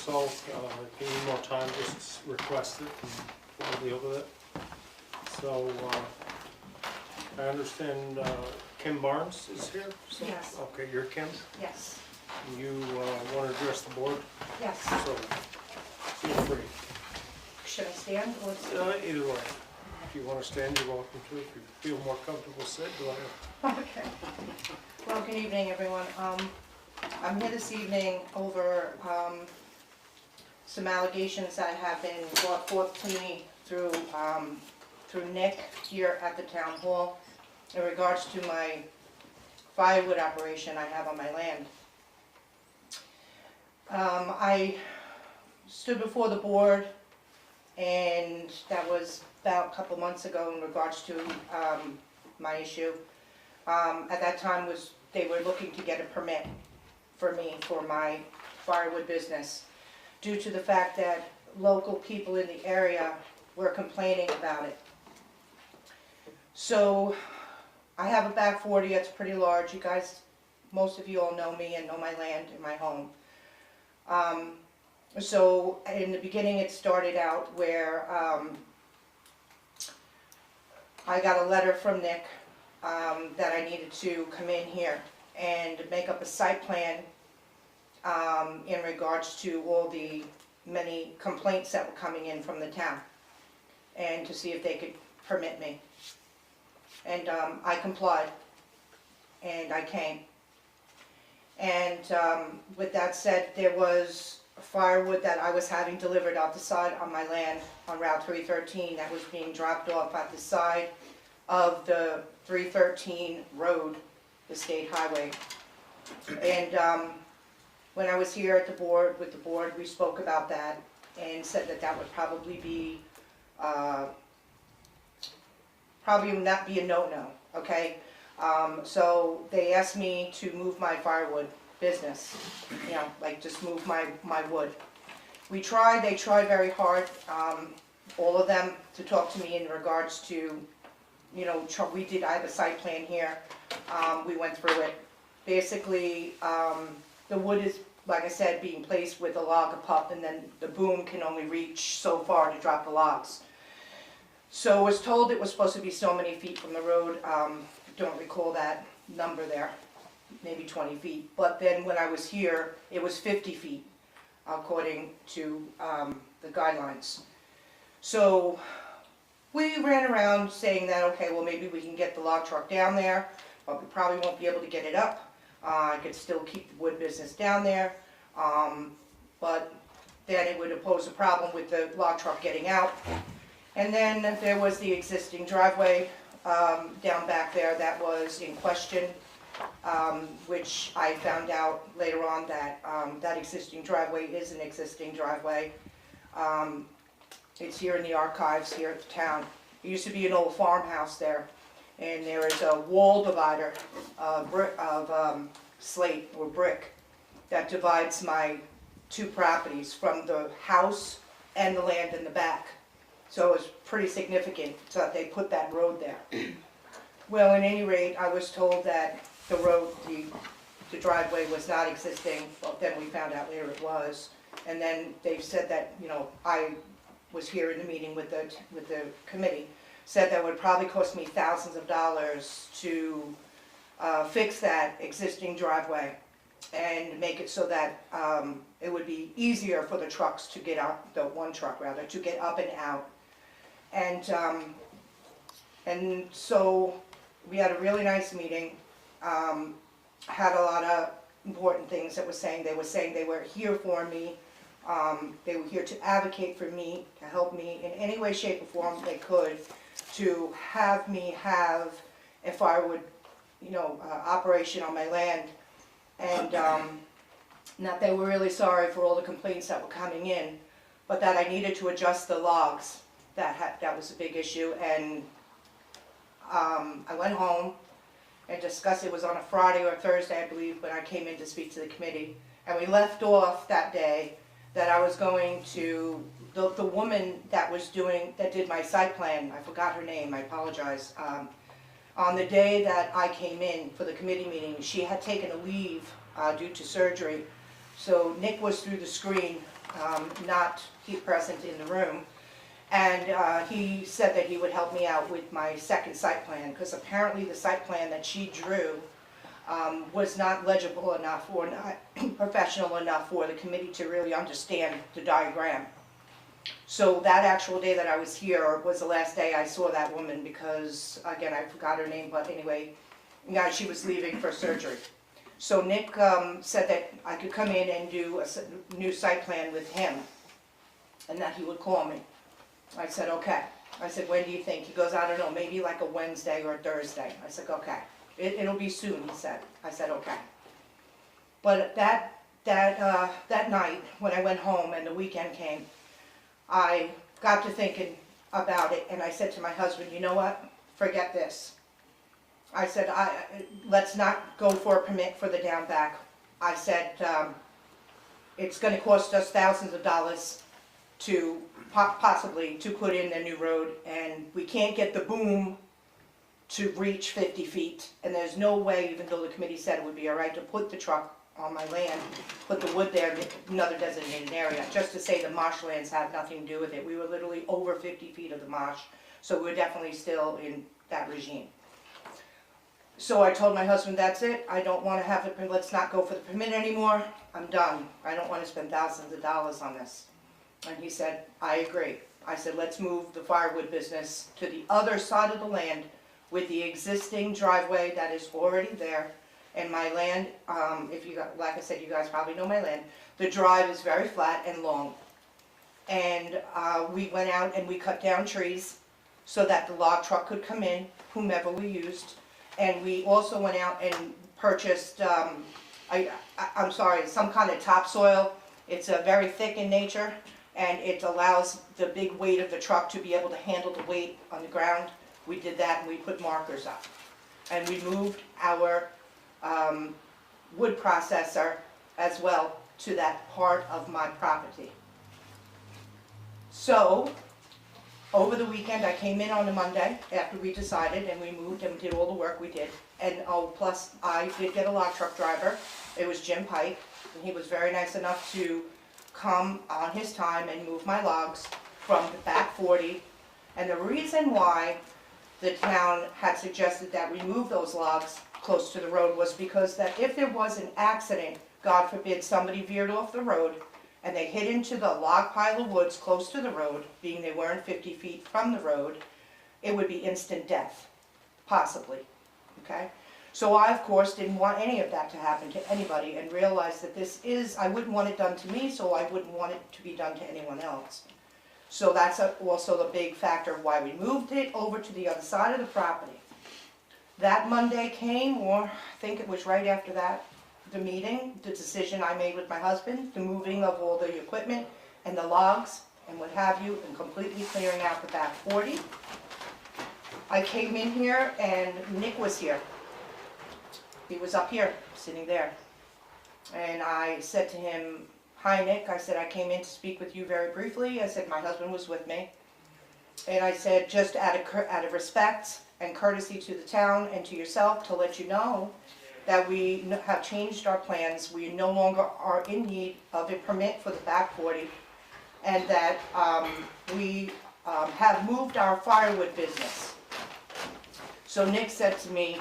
so if you need more time, just request it and we'll deal with it. So I understand Kim Barnes is here? So, Yes. okay, you're Kim? Yes, You want to address the board? yes. So feel free. Should I stand or? Either way. If you want to stand, you're welcome to. If you feel more comfortable, sit, go ahead. Okay. Well, good evening, everyone. I'm here this evening over some allegations that have been brought forth to me through Nick here at the town hall in regards to my firewood operation I have on my land. I stood before the board, and that was about a couple months ago in regards to my issue. At that time they were looking to get a permit for me for my firewood business due to the fact that local people in the area were complaining about it. So I have a back 40 that's pretty large. You guys, most of you all know me and know my land and my home. So in the beginning it started out where I got a letter from Nick that I needed to come in here and make up a site plan in regards to all the many complaints that were coming in from the town, and to see if they could permit me. And I complied, and I came. And with that said, there was firewood that I was having delivered out the side on my land on Route 313 that was being dropped off at the side of the 313 road, the state highway. And when I was here at the board, with the board, we spoke about that and said that that would probably be, probably not be a no-no, okay? So they asked me to move my firewood business, you know, like just move my wood. They tried very hard, all of them, to talk to me in regards to, you know, I have a site plan here, we went through it. Basically, the wood is, like I said, being placed with a log up up, and then the boom can only reach so far to drop the logs. So I was told it was supposed to be so many feet from the road. Don't recall that number there, maybe 20 feet. But then when I was here, it was 50 feet, according to the guidelines. So we ran around saying that, okay, well maybe we can get the log truck down there, but we probably won't be able to get it up. I could still keep the wood business down there, but then it would pose a problem with the log truck getting out. And then there was the existing driveway down back there that was in question, which I found out later on that that existing driveway is an existing driveway. It's here in the archives here at the town. It used to be an old farmhouse there, and there is a wall divider of slate or brick that divides my two properties from the house and the land in the back. So it was pretty significant that they put that road there. Well, at any rate, I was told that the road, the driveway was not existing, but then we found out later it was. And then they said that, you know, I was here in the meeting with the committee, said that would probably cost me thousands of dollars to fix that existing driveway and make it so that it would be easier for the trucks to get out, the one truck rather, to get up and out. And so we had a really nice meeting, had a lot of important things that they were saying they were here for me. They were here to advocate for me, to help me in any way, shape, or form they could, to have me have a firewood, you know, operation on my land. And that they were really sorry for all the complaints that were coming in, but that I needed to adjust the logs. That was a big issue. And I went home and discussed. It was on a Friday or a Thursday, I believe, when I came in to speak to the committee. And we left off that day that I was going to, the woman that did my site plan, I forgot her name, I apologize. On the day that I came in for the committee meeting, she had taken a leave due to surgery. So Nick was through the screen not present in the room. And he said that he would help me out with my second site plan, because apparently the site plan that she drew was not legible enough or not professional enough for the committee to really understand the diagram. So that actual day that I was here was the last day I saw that woman, because, again, I forgot her name, but anyway, yeah, she was leaving for surgery. So Nick said that I could come in and do a new site plan with him, and that he would call me. I said, okay. I said, when do you think? He goes, I don't know, maybe like a Wednesday or a Thursday. I said, okay. It'll be soon, he said. I said, okay. But that night, when I went home and the weekend came, I got to thinking about it, and I said to my husband, you know what? Forget this. I said, let's not go for a permit for the down back. I said, it's going to cost us thousands of dollars to possibly to put in a new road, and we can't get the boom to reach 50 feet. And there's no way, even though the committee said it would be all right to put the truck on my land, put the wood there in another designated area, just to say the marshlands had nothing to do with it. We were literally over 50 feet of the marsh, so we were definitely still in that regime. So I told my husband, that's it, I don't want to have it, let's not go for the permit anymore, I'm done. I don't want to spend thousands of dollars on this. And he said, I agree. I said, let's move the firewood business to the other side of the land with the existing driveway that is already there. And my land, like I said, you guys probably know my land, the drive is very flat and long. And we went out and we cut down trees so that the log truck could come in, whomever we used. And we also went out and purchased, I'm sorry, some kind of topsoil. It's very thick in nature, and it allows the big weight of the truck to be able to handle the weight on the ground. We did that, and we put markers up. And we moved our wood processor as well to that part of my property. So, over the weekend, I came in on a Monday after we decided, and we moved and did all the work we did. And plus I did get a log truck driver. It was Jim Pike, and he was very nice enough to come on his time and move my logs from the back 40. And the reason why the town had suggested that we move those logs close to the road was because that if there was an accident, God forbid somebody veered off the road, and they hit into the log pile of woods close to the road, being they weren't 50 feet from the road, it would be instant death, possibly, okay? So I, of course, didn't want any of that to happen to anybody, and realized that this is, I wouldn't want it done to me, so I wouldn't want it to be done to anyone else. So that's also the big factor of why we moved it over to the other side of the property. That Monday came, or I think it was right after that, the meeting, the decision I made with my husband, the moving of all the equipment and the logs and what have you, and completely clearing out the back 40. I came in here and Nick was here. He was up here, sitting there. And I said to him, hi Nick, I said, I came in to speak with you very briefly. I said, my husband was with me. And I said, just out of respect and courtesy to the town and to yourself, to let you know that we have changed our plans. We no longer are in need of a permit for the back 40, and that we have moved our firewood business. So Nick said to me,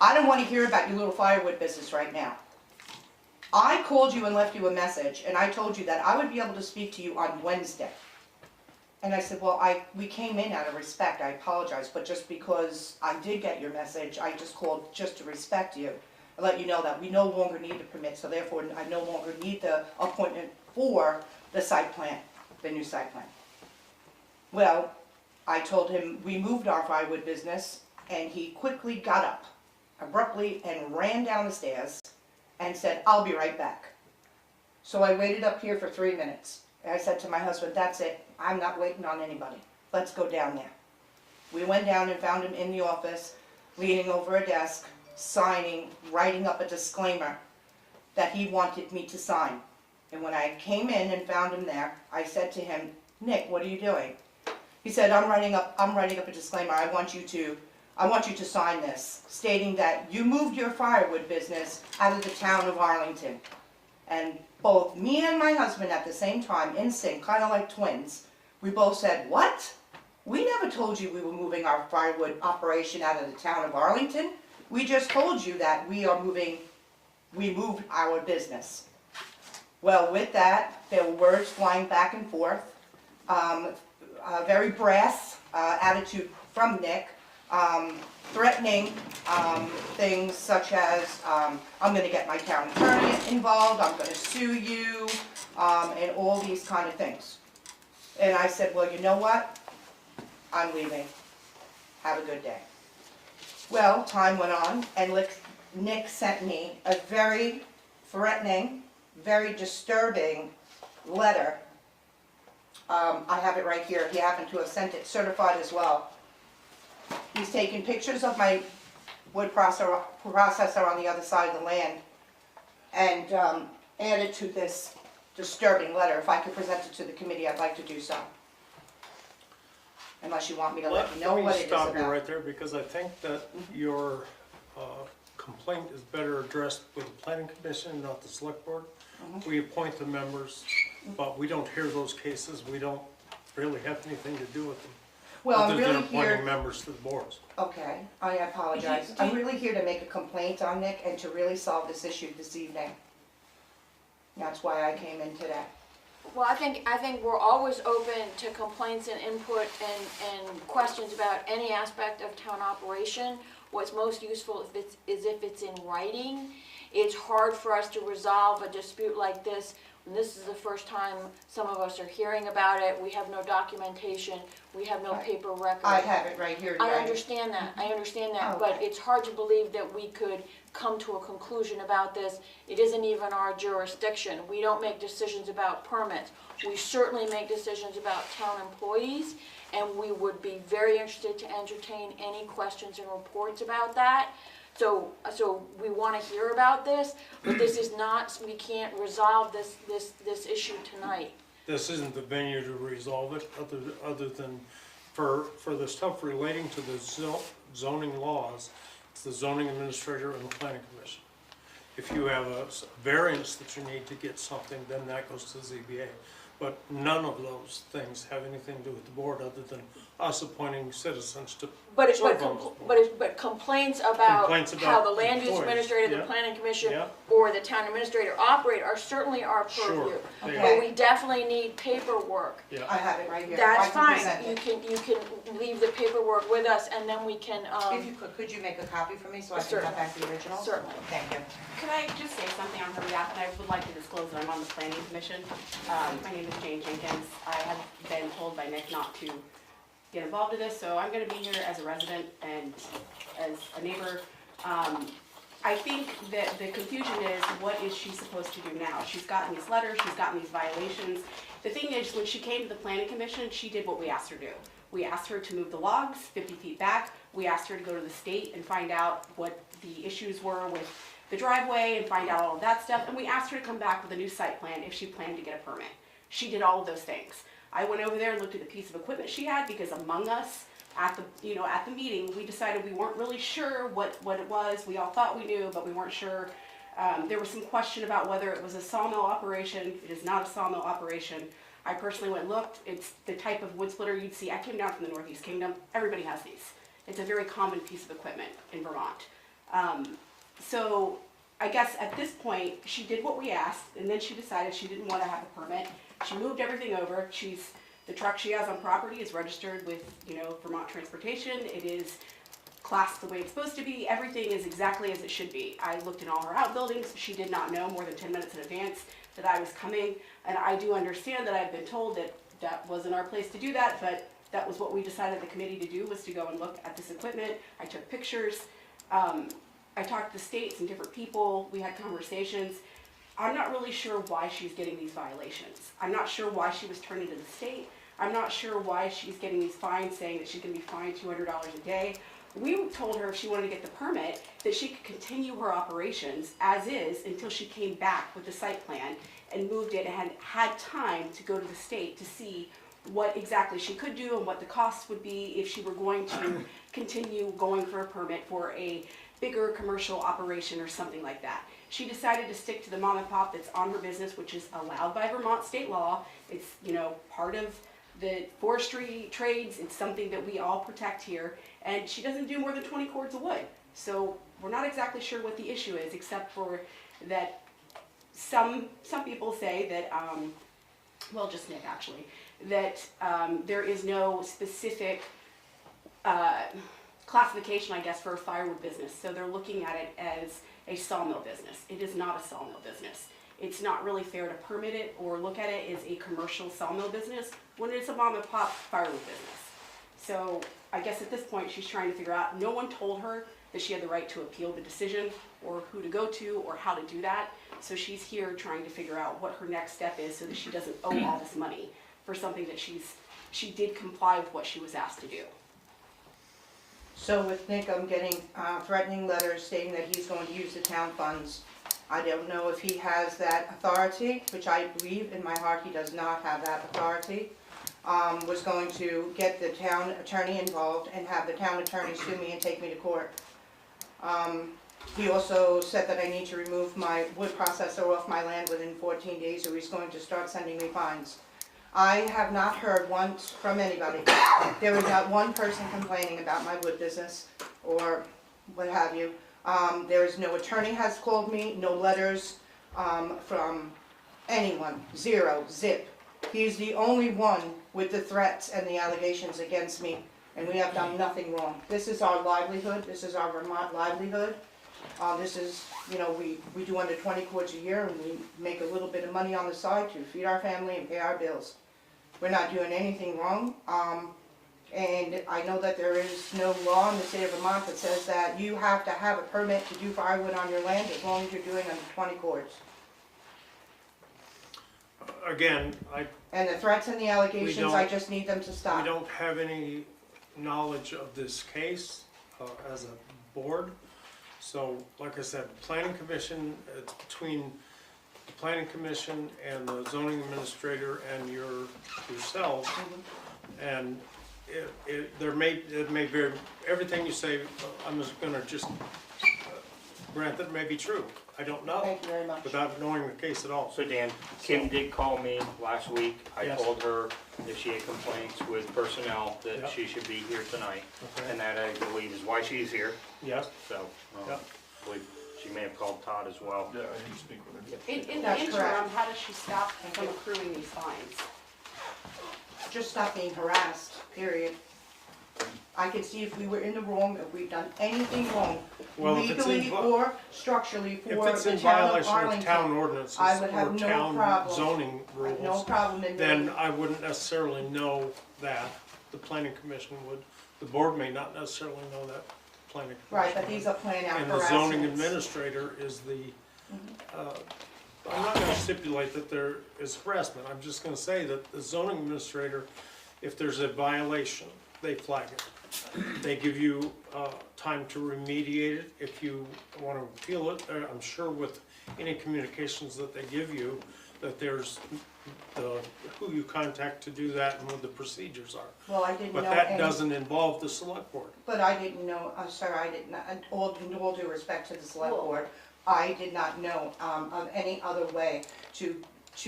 I don't want to hear about your little firewood business right now. I called you and left you a message, and I told you that I would be able to speak to you on Wednesday. And I said, well, we came in out of respect, I apologize, but just because I did get your message, I just called just to respect you and let you know that we no longer need a permit, so therefore I no longer need the appointment for the site plan, the new site plan. Well, I told him we moved our firewood business, and he quickly got up abruptly and ran down the stairs and said, I'll be right back. So I waited up here for 3 minutes. I said to my husband, that's it, I'm not waiting on anybody. Let's go down there. We went down and found him in the office, leaning over a desk, signing, writing up a disclaimer that he wanted me to sign. And when I came in and found him there, I said to him, Nick, what are you doing? He said, I'm writing up a disclaimer. I want you to sign this, stating that you moved your firewood business out of the town of Arlington. And both me and my husband at the same time, in sync, kind of like twins, we both said, what? We never told you we were moving our firewood operation out of the town of Arlington. We just told you that we moved our business. Well, with that, there were words flying back and forth, a very brass attitude from Nick, threatening things such as, I'm gonna get my town attorney involved, I'm gonna sue you, and all these kind of things. And I said, well, you know what? I'm leaving. Have a good day. Well, time went on, and Nick sent me a very threatening, very disturbing letter. I have it right here. He happened to have sent it certified as well. He's taken pictures of my wood processor on the other side of the land and added to this disturbing letter. If I could present it to the committee, I'd like to do so. Unless you want me to let you know what it is about. Let me stop you right there, because I think that your complaint is better addressed with the planning commission, not the select board. We appoint the members, but we don't hear those cases. We don't really have anything to do with them. Well, I'm other really than appointing here. members to the boards. Okay, I apologize. I'm really here to make a complaint on Nick and to really solve this issue this evening. That's why I came in today. Well, I think we're always open to complaints and input and questions about any aspect of town operation. What's most useful is if it's in writing. It's hard for us to resolve a dispute like this when this is the first time some of us are hearing about it. We have no documentation. We have no paper record. I have it right here. I understand that, but Okay. it's hard to believe that we could come to a conclusion about this. It isn't even our jurisdiction. We don't make decisions about permits. We certainly make decisions about town employees, and we would be very interested to entertain any questions and reports about that. So we want to hear about this, but this is not, we can't resolve this issue tonight. This isn't the venue to resolve it, other than for the stuff relating to the zoning laws. It's the zoning administrator and the planning commission. If you have a variance that you need to get something, then that goes to the ZBA. But none of those things have anything to do with the board, other than us appointing citizens to serve on those boards. But complaints about Complaints how about the land use employees, administrator, the yeah. planning commission, Yeah. or the town administrator operate are certainly our Sure. purview. they Okay. But we definitely need paperwork. Yeah. I have it right here. That's I can fine, present it. you can leave the paperwork with us, and then we can, If you could you make a copy for me so I can Certainly. cut back the original? Certainly. Thank you. Could I just say something on her behalf? And I would like to disclose that I'm on the planning commission. My name is Jane Jenkins. I have been told by Nick not to get involved in this, so I'm gonna be here as a resident and as a neighbor. I think that the confusion is, what is she supposed to do now? She's gotten these letters, she's gotten these violations. The thing is, when she came to the planning commission, she did what we asked her to do. We asked her to move the logs 50 feet back. We asked her to go to the state and find out what the issues were with the driveway and find out all of that stuff. And we asked her to come back with a new site plan if she planned to get a permit. She did all of those things. I went over there and looked at the piece of equipment she had, because among us at the meeting, we decided we weren't really sure what it was. We all thought we knew, but we weren't sure. There was some question about whether it was a sawmill operation. It is not a sawmill operation. I personally went and looked. It's the type of wood splitter you'd see. I came down from the Northeast Kingdom. Everybody has these. It's a very common piece of equipment in Vermont. So I guess at this point, she did what we asked, and then she decided she didn't want to have a permit. She moved everything over. The truck she has on property is registered with, Vermont Transportation. It is classed the way it's supposed to be. Everything is exactly as it should be. I looked in all her outbuildings. She did not know more than 10 minutes in advance that I was coming. And I do understand that I've been told that that wasn't our place to do that, but that was what we decided the committee to do, was to go and look at this equipment. I took pictures. I talked to the states and different people. We had conversations. I'm not really sure why she's getting these violations. I'm not sure why she was turned into the state. I'm not sure why she's getting these fines, saying that she's going to be fined $200 a day. We told her if she wanted to get the permit, that she could continue her operations as is until she came back with the site plan and moved it and had time to go to the state to see what exactly she could do and what the costs would be if she were going to continue going for a permit for a bigger commercial operation or something like that. She decided to stick to the mom and pop that's on her business, which is allowed by Vermont state law. It's, you know, part of the forestry trades. It's something that we all protect here. And she doesn't do more than 20 cords of wood. So we're not exactly sure what the issue is, except for that some people say that, well, just Nick actually, that there is no specific classification, I guess, for a firewood business. So they're looking at it as a sawmill business. It is not a sawmill business. It's not really fair to permit it or look at it as a commercial sawmill business when it's a mom and pop firewood business. So I guess at this point she's trying to figure out, no one told her that she had the right to appeal the decision or who to go to or how to do that. So she's here trying to figure out what her next step is so that she doesn't owe all this money for something that she did comply with what she was asked to do. So with Nick, I'm getting threatening letters stating that he's going to use the town funds. I don't know if he has that authority, which I believe in my heart he does not have that authority. Was going to get the town attorney involved and have the town attorney sue me and take me to court. He also said that I need to remove my wood processor off my land within 14 days or he's going to start sending me fines. I have not heard once from anybody. There was not one person complaining about my wood business or what have you. There is no attorney has called me, no letters from anyone, zero, zip. He's the only one with the threats and the allegations against me, and we have done nothing wrong. This is our livelihood, this is our Vermont livelihood. This is, you know, we do under 20 cords a year and we make a little bit of money on the side to feed our family and pay our bills. We're not doing anything wrong, and I know that there is no law in the state of Vermont that says that you have to have a permit to do firewood on your land as long as you're doing under 20 cords. Again, And the threats and the allegations, I just need them to we stop. don't have any knowledge of this case as a board. So, like I said, planning commission, it's between the planning commission and the zoning administrator and yourselves. And it may vary, everything you say, I'm just gonna grant that it may be true. I don't know, Thank you very much. without knowing the case at all. So Dan, Kim did call me last week. I Yes. told her if she had complaints with personnel that Yep. she should be here tonight. Okay. And that I believe is why she's here, Yes, so, Yep. I believe she may have called Todd as well. Yeah, I need to speak with her. In the That's interim, correct. how does she stop from accruing these fines? Just stop being harassed, period. I can see if we were in the wrong, if we've done anything wrong, Well, if it's in legally vi- or structurally if for it's the in town of violation of Arlington. town ordinances I would have or no town problem. zoning No rules, problem in then doing. I wouldn't necessarily know that. The planning commission would, the board may not necessarily know that, the planning commission. Right, but these are planned out And the zoning harassments. administrator is the, I'm not gonna stipulate that there is harassment, I'm just gonna say that the zoning administrator, if there's a violation, they flag it. They give you, time to remediate it, if you wanna appeal it, I'm sure with any communications that they give you, that there's who you contact to do that and what the procedures are. Well, I didn't know But that any, doesn't involve the select board. but I didn't know, sir, I did not, in all due respect to the select Well- board, I did not know, of any other way to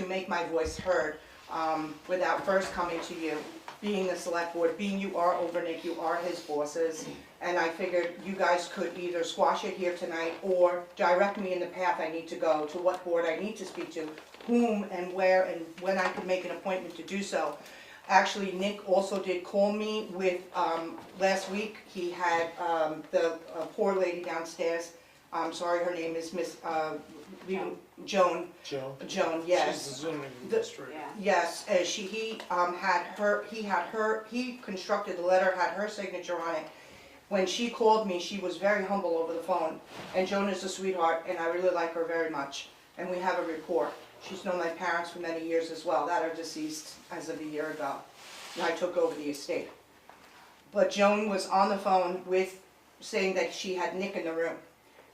make my voice heard, without first coming to you, being the select board, being you are over Nick, you are his bosses, and I figured you guys could either squash it here tonight or direct me in the path I need to go, to what board I need to speak to, whom and where and when I could make an appointment to do so. Actually, Nick also did call me with, last week, he had, the poor lady downstairs, I'm sorry, her name is Miss, Joan, Joan, yes. she's the zoning administrator. Yeah. Yes, he constructed the letter, had her signature on it. When she called me, she was very humble over the phone, and Joan is a sweetheart, and I really like her very much, and we have a rapport. She's known my parents for many years as well, that are deceased as of a year ago, and I took over the estate. But Joan was on the phone saying that she had Nick in the room,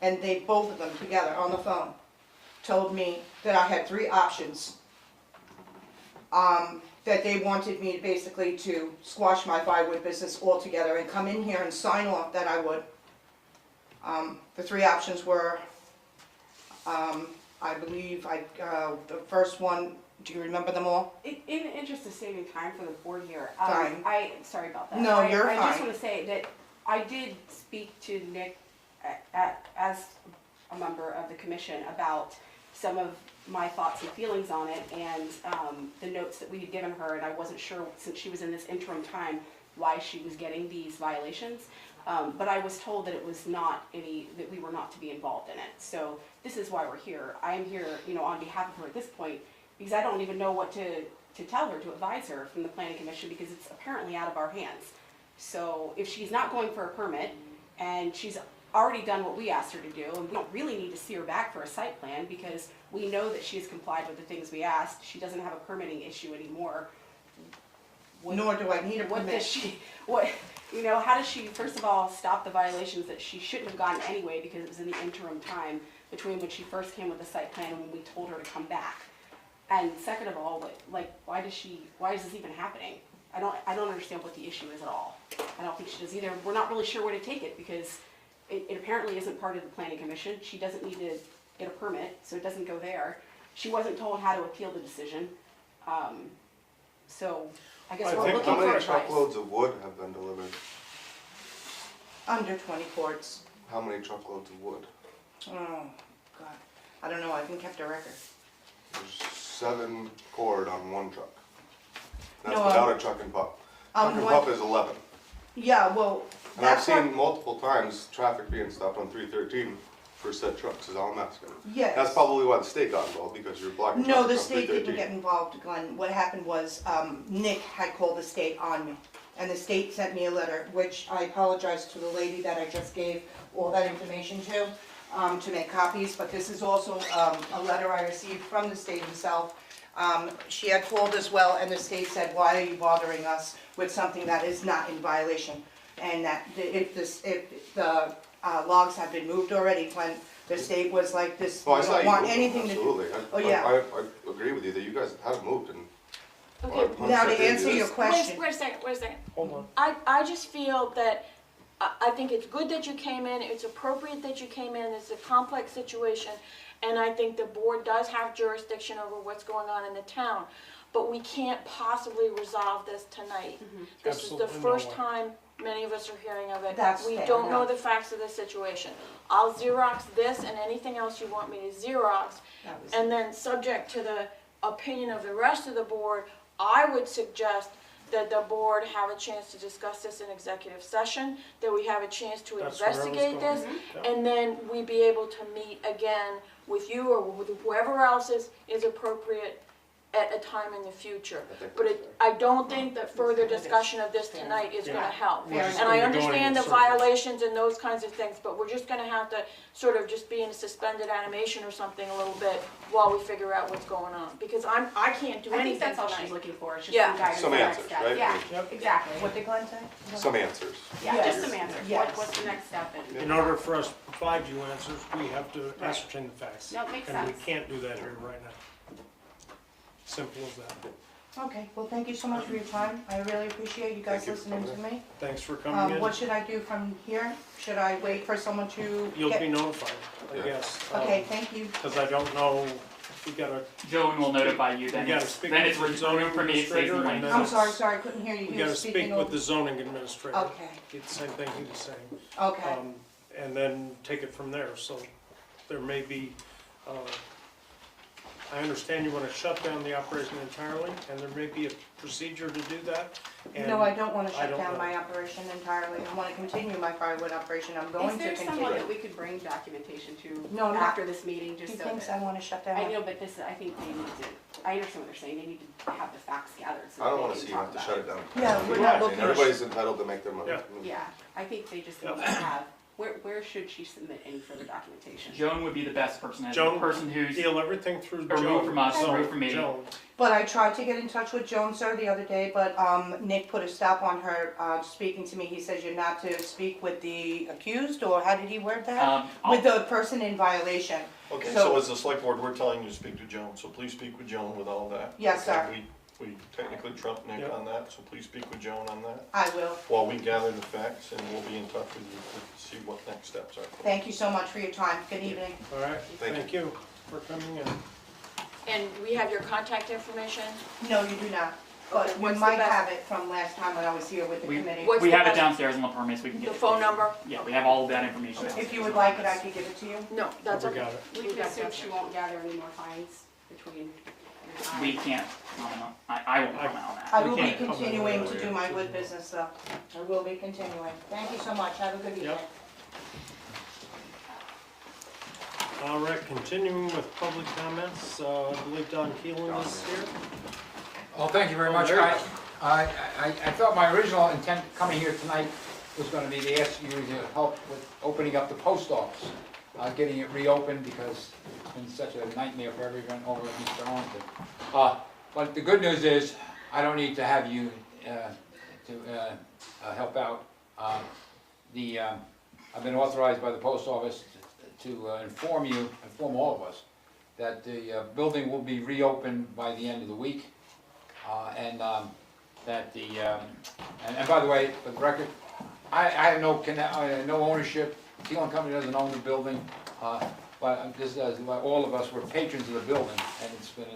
and they, both of them together on the phone, told me that I had three options. That they wanted me basically to squash my firewood business altogether and come in here and sign off that I would. The three options were, I believe the first one, do you remember them all? In the interest of saving time for the board here, Fine. sorry about that. No, you're I just fine. want to say that I did speak to Nick as a member of the commission about some of my thoughts and feelings on it, and the notes that we had given her, and I wasn't sure, since she was in this interim time, why she was getting these violations. But I was told that it was not that we were not to be involved in it. So this is why we're here. I am here, on behalf of her at this point, because I don't even know what to tell her, to advise her from the planning commission, because it's apparently out of our hands. So if she's not going for a permit, and she's already done what we asked her to do, and we don't really need to see her back for a site plan, because we know that she has complied with the things we asked. She doesn't have a permitting issue anymore. Nor do I need a What does permit. how does she, first of all, stop the violations that she shouldn't have gotten anyway, because it was in the interim time between when she first came with the site plan and when we told her to come back? And second of all, why is this even happening? I don't understand what the issue is at all. I don't think she does either. We're not really sure where to take it, because it apparently isn't part of the planning commission. She doesn't need to get a permit, so it doesn't go there. She wasn't told how to appeal the decision. So I guess we're looking How for many advice. truckloads of wood have been delivered? Under 20 quarts. How many truckloads of wood? Oh, God. I don't know, I haven't kept a record. There's 7 cord on one truck. That's No, without a truck and pup. Truck and one- pup is 11. Yeah, well, And I've that's seen what, multiple times traffic being stopped on 313 for said trucks, is all I'm asking. yes. That's probably why the state got involved, because you're blocking No, traffic the on state didn't 313. get involved, Glenn. What happened was, Nick had called the state on me. And the state sent me a letter, which I apologize to the lady that I just gave all that information to make copies. But this is also, a letter I received from the state himself. She had called as well, and the state said, why are you bothering us with something that is not in violation? And that if the logs have been moved already, when the state was like this, we Well, I saw don't you want moved them, anything to do. absolutely. Oh, yeah. I agree with you that you guys have moved and. Okay, I'm Now, to upset they do answer your this. question. wait a second. Hold on. I just feel that, I think it's good that you came in, it's appropriate that you came in, it's a complex situation, and I think the board does have jurisdiction over what's going on in the town, but we can't possibly resolve this tonight. This is the Absolutely no first way. time many of us are hearing of it. That's We fair don't know enough. the facts of the situation. I'll Xerox this and anything else you want me to Xerox, That was- and then subject to the opinion of the rest of the board, I would suggest that the board have a chance to discuss this in executive session, that we have a chance to That's where I was investigate going. this, Yeah. and then we be able to meet again with you or with whoever else is appropriate at a time in the future. I think But that's I don't think that further discussion of this Fair tonight is Yeah. gonna help. We're just And I gonna be going in understand the circles. violations and those kinds of things, but we're just gonna have to sort of just be in a suspended animation or something a little bit while we figure out what's going on, because I can't do I think anything that's all she's tonight. looking for, is just Yeah. some guidance. Some on answers, next step. right? Yeah, Yep. exactly. What did Glenn say? Some answers. Yeah, Yes. just some answers. Yes. What's the next step? And- In order for us to provide you answers, we have to ascertain the facts. No, it makes And we sense. can't do that here right now. Simple as that. Okay, well, thank you so much for your time. I really appreciate you guys Thank you for listening to coming me. Thanks for coming in. What should I do from here? Should I wait for someone to You'll get? be notified, I Yeah. guess. Okay, thank you. Because I don't know, we gotta, Joan will notify you, then We gotta it's, speak then with it's the zoning room for me, it saves me administrator money. and then- I'm sorry, I couldn't hear you. we You gotta were speak speaking with over. the zoning administrator. Okay, It's the same thing he was saying. okay. And then take it from there, so there may be, I understand you wanna shut down the operation entirely, and there may be a procedure to do that. and No, I don't want to I shut don't down know. my operation entirely. I want to continue my firewood operation. I'm Is going to there someone continue. that we could bring documentation to No, not- after this meeting, He just so thinks that? I want to shut down. I my- know, but this, I think they need to, I understand what they're saying, they need to have the facts gathered so I don't that wanna they see can you talk have to about shut it. it down. Yeah, we're I not mean, looking. everybody's entitled to make their money. Yeah. Yeah, I think they just need to have, where should she submit any further documentation? Joan would be the best person, as the Joan, person who's Deal everything through removed Joan. from us, So, removed from me. Joan, But I tried to get in touch with Joan, sir, the other day, but Nick put a stop on her speaking to me. He says you're not to speak with the accused, or how did he word that? With the person in violation. Okay, So- so as the select board, we're telling you to speak to Joan, so please speak with Joan with all that. Yes, Okay, sir. we technically trump Nick Yep. on that, so please speak with Joan on that. I will. While we gather the facts, and we'll be in touch with you to see what next steps are. Thank you so much for your time. Good evening. All right, Thank thank you for coming in. And we have your contact information? No, you do not, but Okay, you what's the might best- have it from last time when I was here with the committee. What's We the have it best- downstairs in the permits, we can get The it. phone number? Yeah, we have all of that information. If you would like it, I could give it to you. No, that's We okay. got it. We can assume she won't gather any more fines between. We can't comment on, I won't comment on that. I We will be can't comment continuing on to it. do my wood business though. I will be continuing. Thank you so much. Have a good evening. Yep. All right, continuing with public comments, I believe Don Keelan is here. Well, thank you very much. there you I thought my original intent coming here tonight was going to be to ask you to help with opening up the post office, getting it reopened because it's been such a nightmare for everyone over in East Arlington. But the good news is, I don't need to have you to help out. I've been authorized by the post office to inform all of us, that the building will be reopened by the end of the week. And by the way, for the record, I have no ownership. Keelan Company doesn't own the building, but this is all of us were patrons of the building, and it's been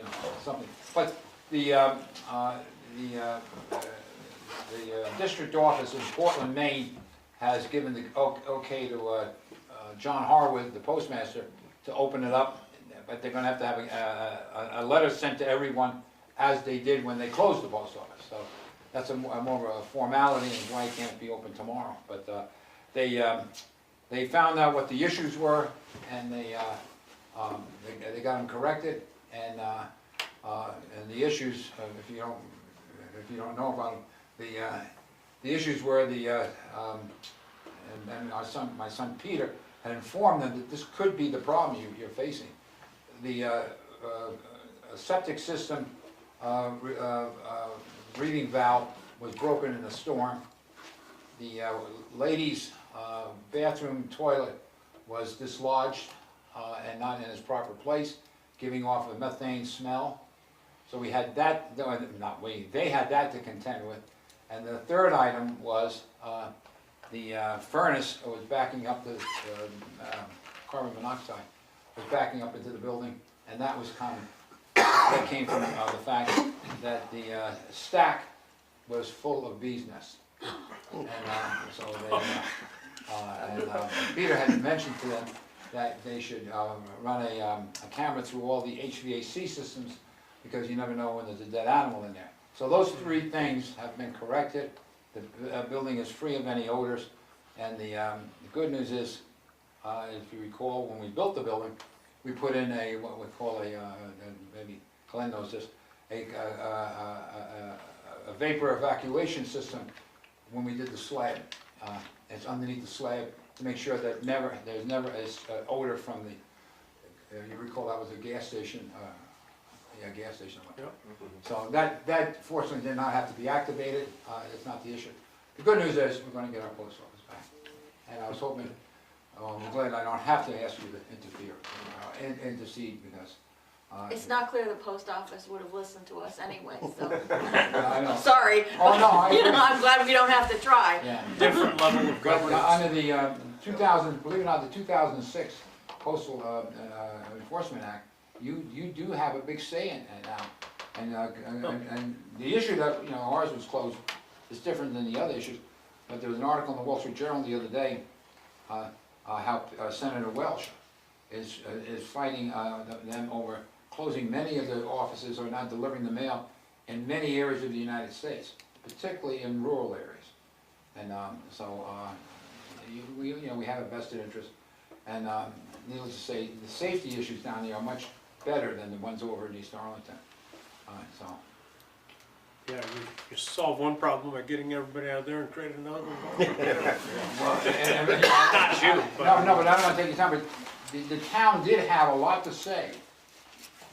something. But the district office in Portland, Maine, has given the okay to John Harwood, the postmaster, to open it up, but they're going to have a letter sent to everyone, as they did when they closed the post office. So that's more of a formality, and why it can't be open tomorrow. But they found out what the issues were, and they got them corrected. And the issues, if you don't know about them, the issues were and my son Peter had informed them that this could be the problem you're facing. The septic system breathing valve was broken in a storm. The lady's bathroom toilet was dislodged and not in its proper place, giving off a methane smell. So we had that, they had that to contend with. And the third item was the furnace was backing up, the carbon monoxide was backing up into the building, and that was common. That came from the fact that the stack was full of bees' nests. And Peter had mentioned to them that they should run a camera through all the HVAC systems, because you never know when there's a dead animal in there. So those three things have been corrected. The building is free of any odors, and the good news is, if you recall, when we built the building, we put in what we call maybe Glenn knows this, a vapor evacuation system when we did the slab. It's underneath the slab to make sure that there's never an odor from the, you recall that was a gas station, gas station. Yep. So that fortunately did not have to be activated. It's not the issue. The good news is we're going to get our post office back. And I was hoping, I'm glad I don't have to ask you to intercede, because It's not clear the post office would have listened to us anyway, so, I know. sorry. Oh, no, I agree. I'm glad we don't have to try. Yeah. Different level of But governance. under the 2000, believe it or not, the 2006 Postal Enforcement Act, you do have a big say in it now. And the issue that, ours was closed is different than the other issues. But there was an article in the Wall Street Journal the other day, how Senator Welch is fighting them over closing many of the offices or not delivering the mail in many areas of the United States, particularly in rural areas. And we have a vested interest. And needless to say, the safety issues down there are much better than the ones over in East Arlington. Yeah, you solve one problem by getting everybody out there and create another one. Not you, but- No, but I don't want to take your time, but the town did have a lot to say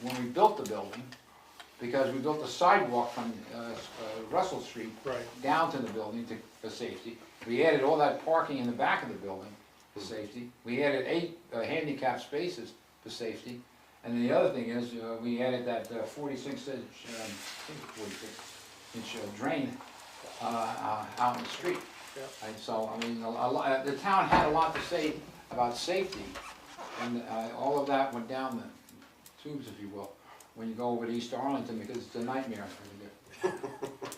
when we built the building, because we built a sidewalk from Russell Street Right. down to the building for safety. We added all that parking in the back of the building for safety. We added 8 handicap spaces for safety. And the other thing is, we added that 46-inch, I think it's 46 inch drain, out in the street. Yeah. And so, I mean, the town had a lot to say about safety, and, all of that went down the tubes, if you will, when you go over to East Arlington, because it's a nightmare for you.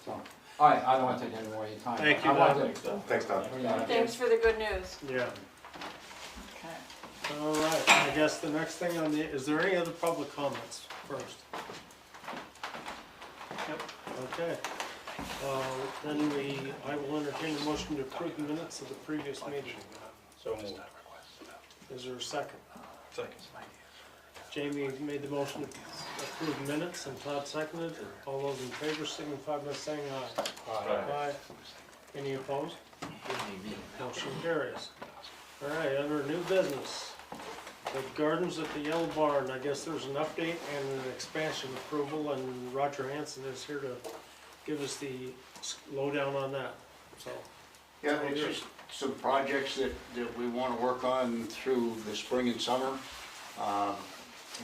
So, all right, I don't wanna take any more of your time. Thank you, I wanted Don. to- Thanks, Tom. Thanks for the good news. Yeah. Okay. All right, I guess the next thing on the, is there any other public comments first? Yep, okay. Then I will entertain a motion to approve the minutes of the previous meeting. So moved. Is there a second? Second. Jamie made the motion to approve minutes and Todd seconded. All those in favor signify by saying aye. Aye. Any opposed? Motion carries. All right, under new business, the gardens at the Yellow Barn, I guess there's an update and an expansion approval, and Roger Hanson is here to give us the lowdown on that, so. Yeah, it's just some projects that we want to work on through the spring and summer.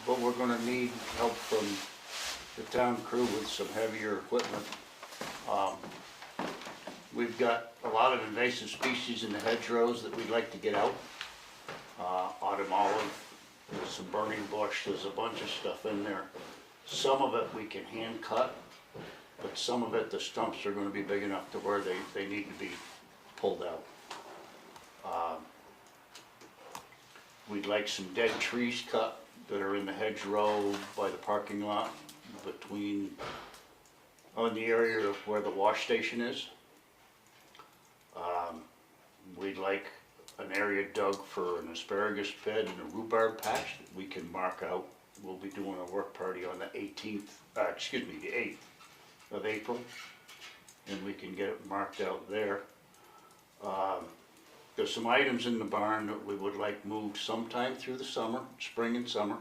But we're gonna need help from the town crew with some heavier equipment. We've got a lot of invasive species in the hedgerows that we'd like to get out. Autumn olive, there's some burning bush, there's a bunch of stuff in there. Some of it we can hand cut, but some of it, the stumps are gonna be big enough to where they need to be pulled out. We'd like some dead trees cut that are in the hedgerow by the parking lot between, on the area of where the wash station is. We'd like an area dug for an asparagus bed and a rhubarb patch that we can mark out. We'll be doing a work party on the 18th, the 8th of April, and we can get it marked out there. There's some items in the barn that we would like moved sometime through the summer, spring and summer,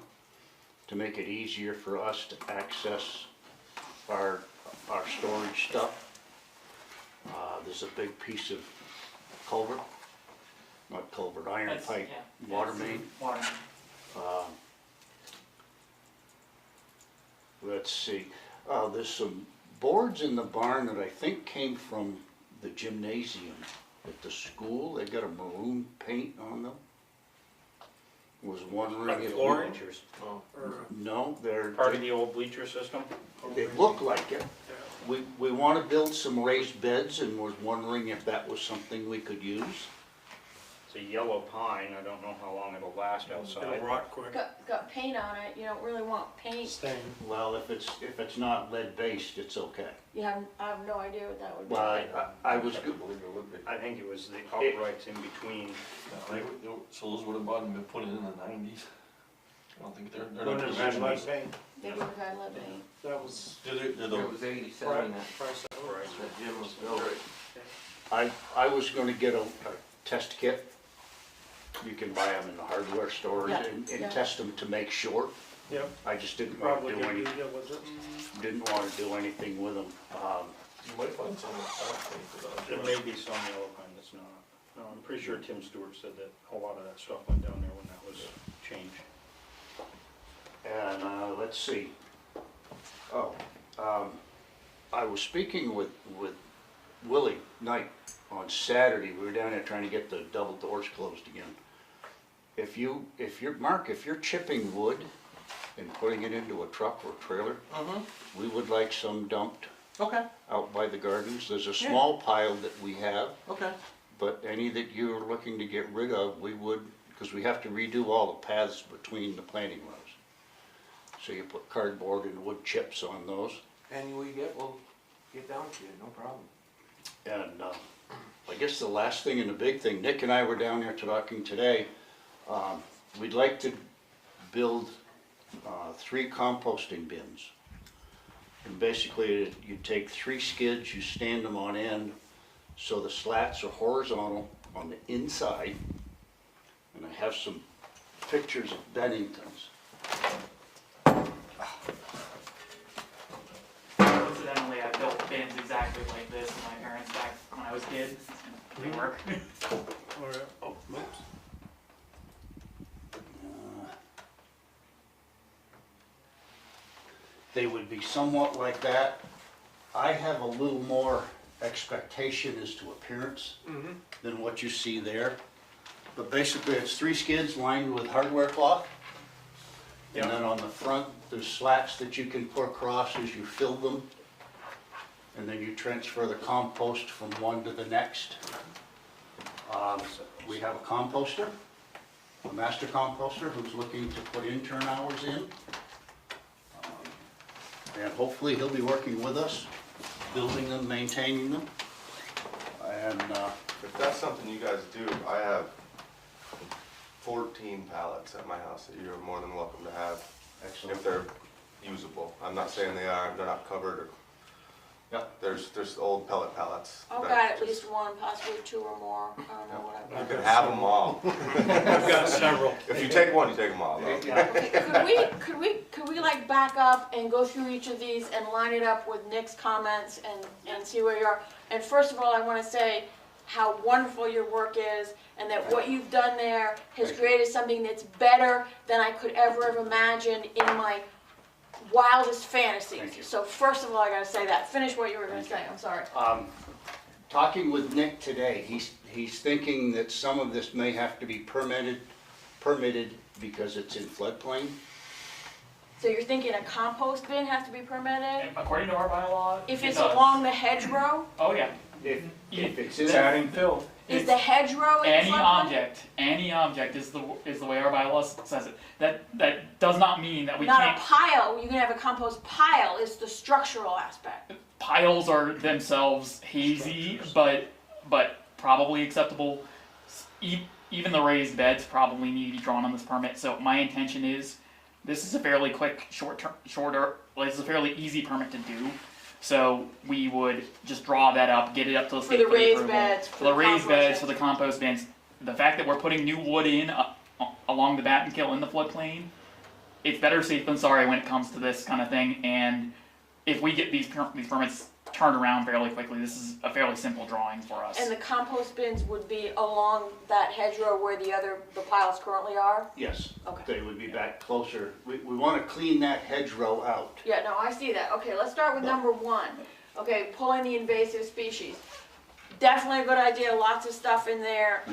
to make it easier for us to access our storage stuff. There's a big piece of culvert, not culvert, iron That's- pipe, yeah, water that's main. Water main. Let's see, there's some boards in the barn that I think came from the gymnasium at the school. They got a maroon paint on them. Was wondering Like if. floor bleachers, No, they're, part of the old bleacher system. they look like it. We want to build some raised beds and was wondering if that was something we could use. It's a yellow pine, I don't know how long it'll last outside. It'll rot quick, Got paint on it, you don't really want paint. stain. Well, if it's not lead-based, it's okay. I have no idea what that would be. Well, I was, I think it was the uprights in between. So those would have been put in the 90s. I don't think they're Wouldn't not. have had lead paint. They would have had lead paint. That was They're the- was 87 price of it. that gym was built. I was gonna get a test kit. You can buy them in the hardware stores Yeah, and yeah. test them to make sure. Yep, I just didn't want probably to do get any, you with it. didn't want to do anything with them. You might find some of There may be some yellow pine that's not. No, I'm pretty sure Tim Stewart said that a lot of that stuff went down there when that was changed. And let's see. I was speaking with Willie Knight on Saturday. We were down there trying to get the double doors closed again. If you're chipping wood and putting it into a truck or trailer, we would like some dumped Okay, out by the gardens. There's a small pile that we have, okay. but any that you're looking to get rid of, we would, because we have to redo all the paths between the planting rows. So you put cardboard and wood chips on those. And we we'll get down to you, no problem. And I guess the last thing and the big thing, Nick and I were down there talking today. We'd like to build 3 composting bins. And basically, you take 3 skids, you stand them on end, so the slats are horizontal on the inside. And I have some pictures of Bennington's. Coincidentally, I built bins exactly like this with my parents back when I was a kid. They work. All right, oh, oops. They would be somewhat like that. I have a little more expectation as to appearance than what you see there. But basically, it's 3 skids lined with hardware cloth. And then on the front, there's slats that you can put across as you fill them. And then you transfer the compost from one to the next. We have a composter, a master composter who's looking to put intern hours in. And hopefully he'll be working with us, building them, maintaining them. And If that's something you guys do, I have 14 pallets at my house that you're more than welcome to have, if they're usable. I'm not saying they are, they're not covered, or, Yep. there's old pellet pallets. I've that got at just- least one, possibly 2 or more, I don't know what I've You got. can have them all. I've got several. If you take one, you take them all, though. Okay, could we like back up and go through each of these and line it up with Nick's comments and see where you are? And first of all, I wanna say how wonderful your work is, and that what you've done there has created something that's better than I could ever have imagined in my wildest fantasies. Thank you. So first of all, I gotta say that. Finish what you were gonna say, I'm sorry. talking with Nick today, he's thinking that some of this may have to be permitted because it's in floodplain. So you're thinking a compost bin has to be permitted? According to our bylaw. If it it's does. along the hedgerow? Oh, yeah. If it's in It's that, adding fill. Is the hedgerow in Any floodplain? object is the way our bylaw says it. That does not mean that we Not can't. a pile, you can have a compost pile, it's the structural aspect. Piles are themselves hazy, but probably acceptable. Even the raised beds probably need to be drawn on this permit. So my intention is, this is a fairly quick, this is a fairly easy permit to do. So we would just draw that up, get it up to the state the for raised approval. beds, For the raised beds, for the compost bins. The fact that we're putting new wood in along the Battenkill in the floodplain, it's better safe than sorry when it comes to this kind of thing. And if we get these permits turned around fairly quickly, this is a fairly simple drawing for us. And the compost bins would be along that hedgerow where the piles currently are? yes, Okay. they would be back closer. We want to clean that hedgerow out. Yeah, no, I see that. Okay, let's start with number 1. Okay, pulling the invasive species. Definitely a good idea, lots of stuff in there,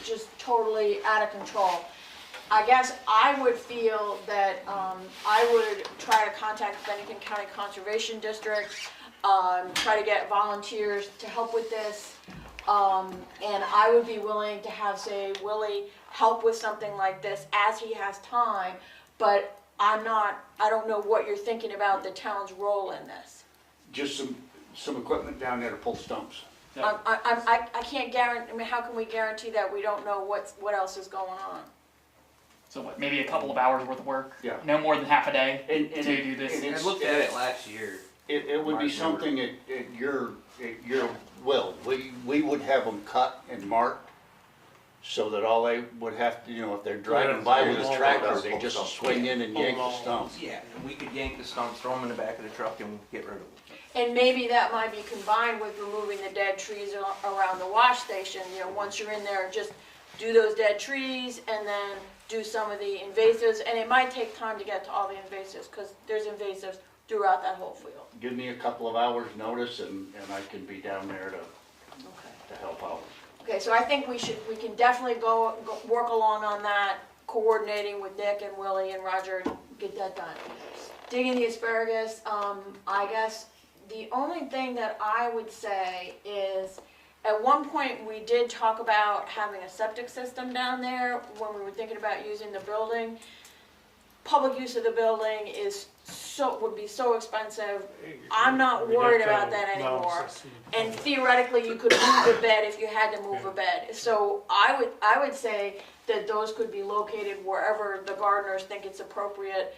just totally out of control. I guess I would feel that I would try to contact Bennington County Conservation District, try to get volunteers to help with this, and I would be willing to have, say, Willie help with something like this as he has time, but I don't know what you're thinking about the town's role in this. Just some equipment down there to pull stumps. I can't guarantee, I mean, how can we guarantee that we don't know what else is going on? So what, maybe a couple of hours worth of work? Yeah. No more than half a day And to do this. and I looked at it last year. It would be Mark, something at your will. We would have them cut and marked so that all they would have to, if they're driving by with a tractor, they just swing in and yank the stumps. Yeah, and we could yank the stumps, throw them in the back of the truck and get rid of them. And maybe that might be combined with removing the dead trees around the wash station. Once you're in there, just do those dead trees and then do some of the invasives. And it might take time to get to all the invasives because there's invasives throughout that whole field. Give me a couple of hours' notice and I can be down there to help out. Okay, so I think we can definitely go work along on that, coordinating with Nick and Willie and Roger, get that done. Digging the asparagus, I guess the only thing that I would say is, at one point we did talk about having a septic system down there when we were thinking about using the building. Public use of the building would be so expensive. I'm not worried about that anymore. And theoretically, you could move a bed if you had to move a bed. So I would say that those could be located wherever the gardeners think it's appropriate.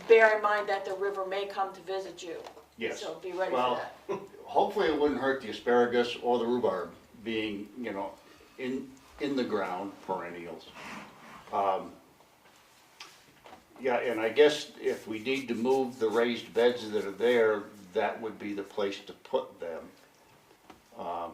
Bear in mind that the river may come to visit you. Yes. So be ready Well, for that. hopefully it wouldn't hurt the asparagus or the rhubarb being, in the ground, perennials. Yeah, and I guess if we need to move the raised beds that are there, that would be the place to put them. Yeah,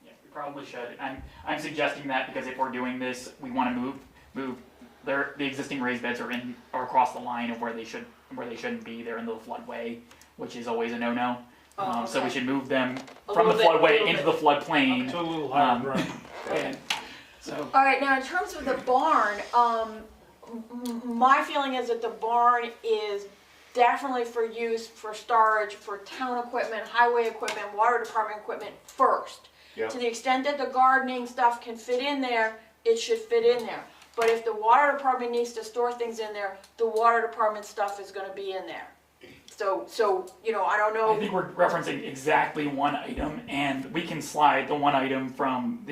we probably should. I'm suggesting that because if we're doing this, we want to move the existing raised beds are across the line of where they shouldn't be. They're in the floodway. which is always a no-no. Oh, So we okay. should move them A from the little bit, floodway little into bit. the floodplain. To a little higher Um, ground. And so, All right, now in terms of the barn, my feeling is that the barn is definitely for use for storage for town equipment, highway equipment, water department equipment first. Yeah. To the extent that the gardening stuff can fit in there, it should fit in there. But if the water department needs to store things in there, the water department stuff is gonna be in there. So, you know, I don't I know, think we're referencing exactly one item, and we can slide the one item from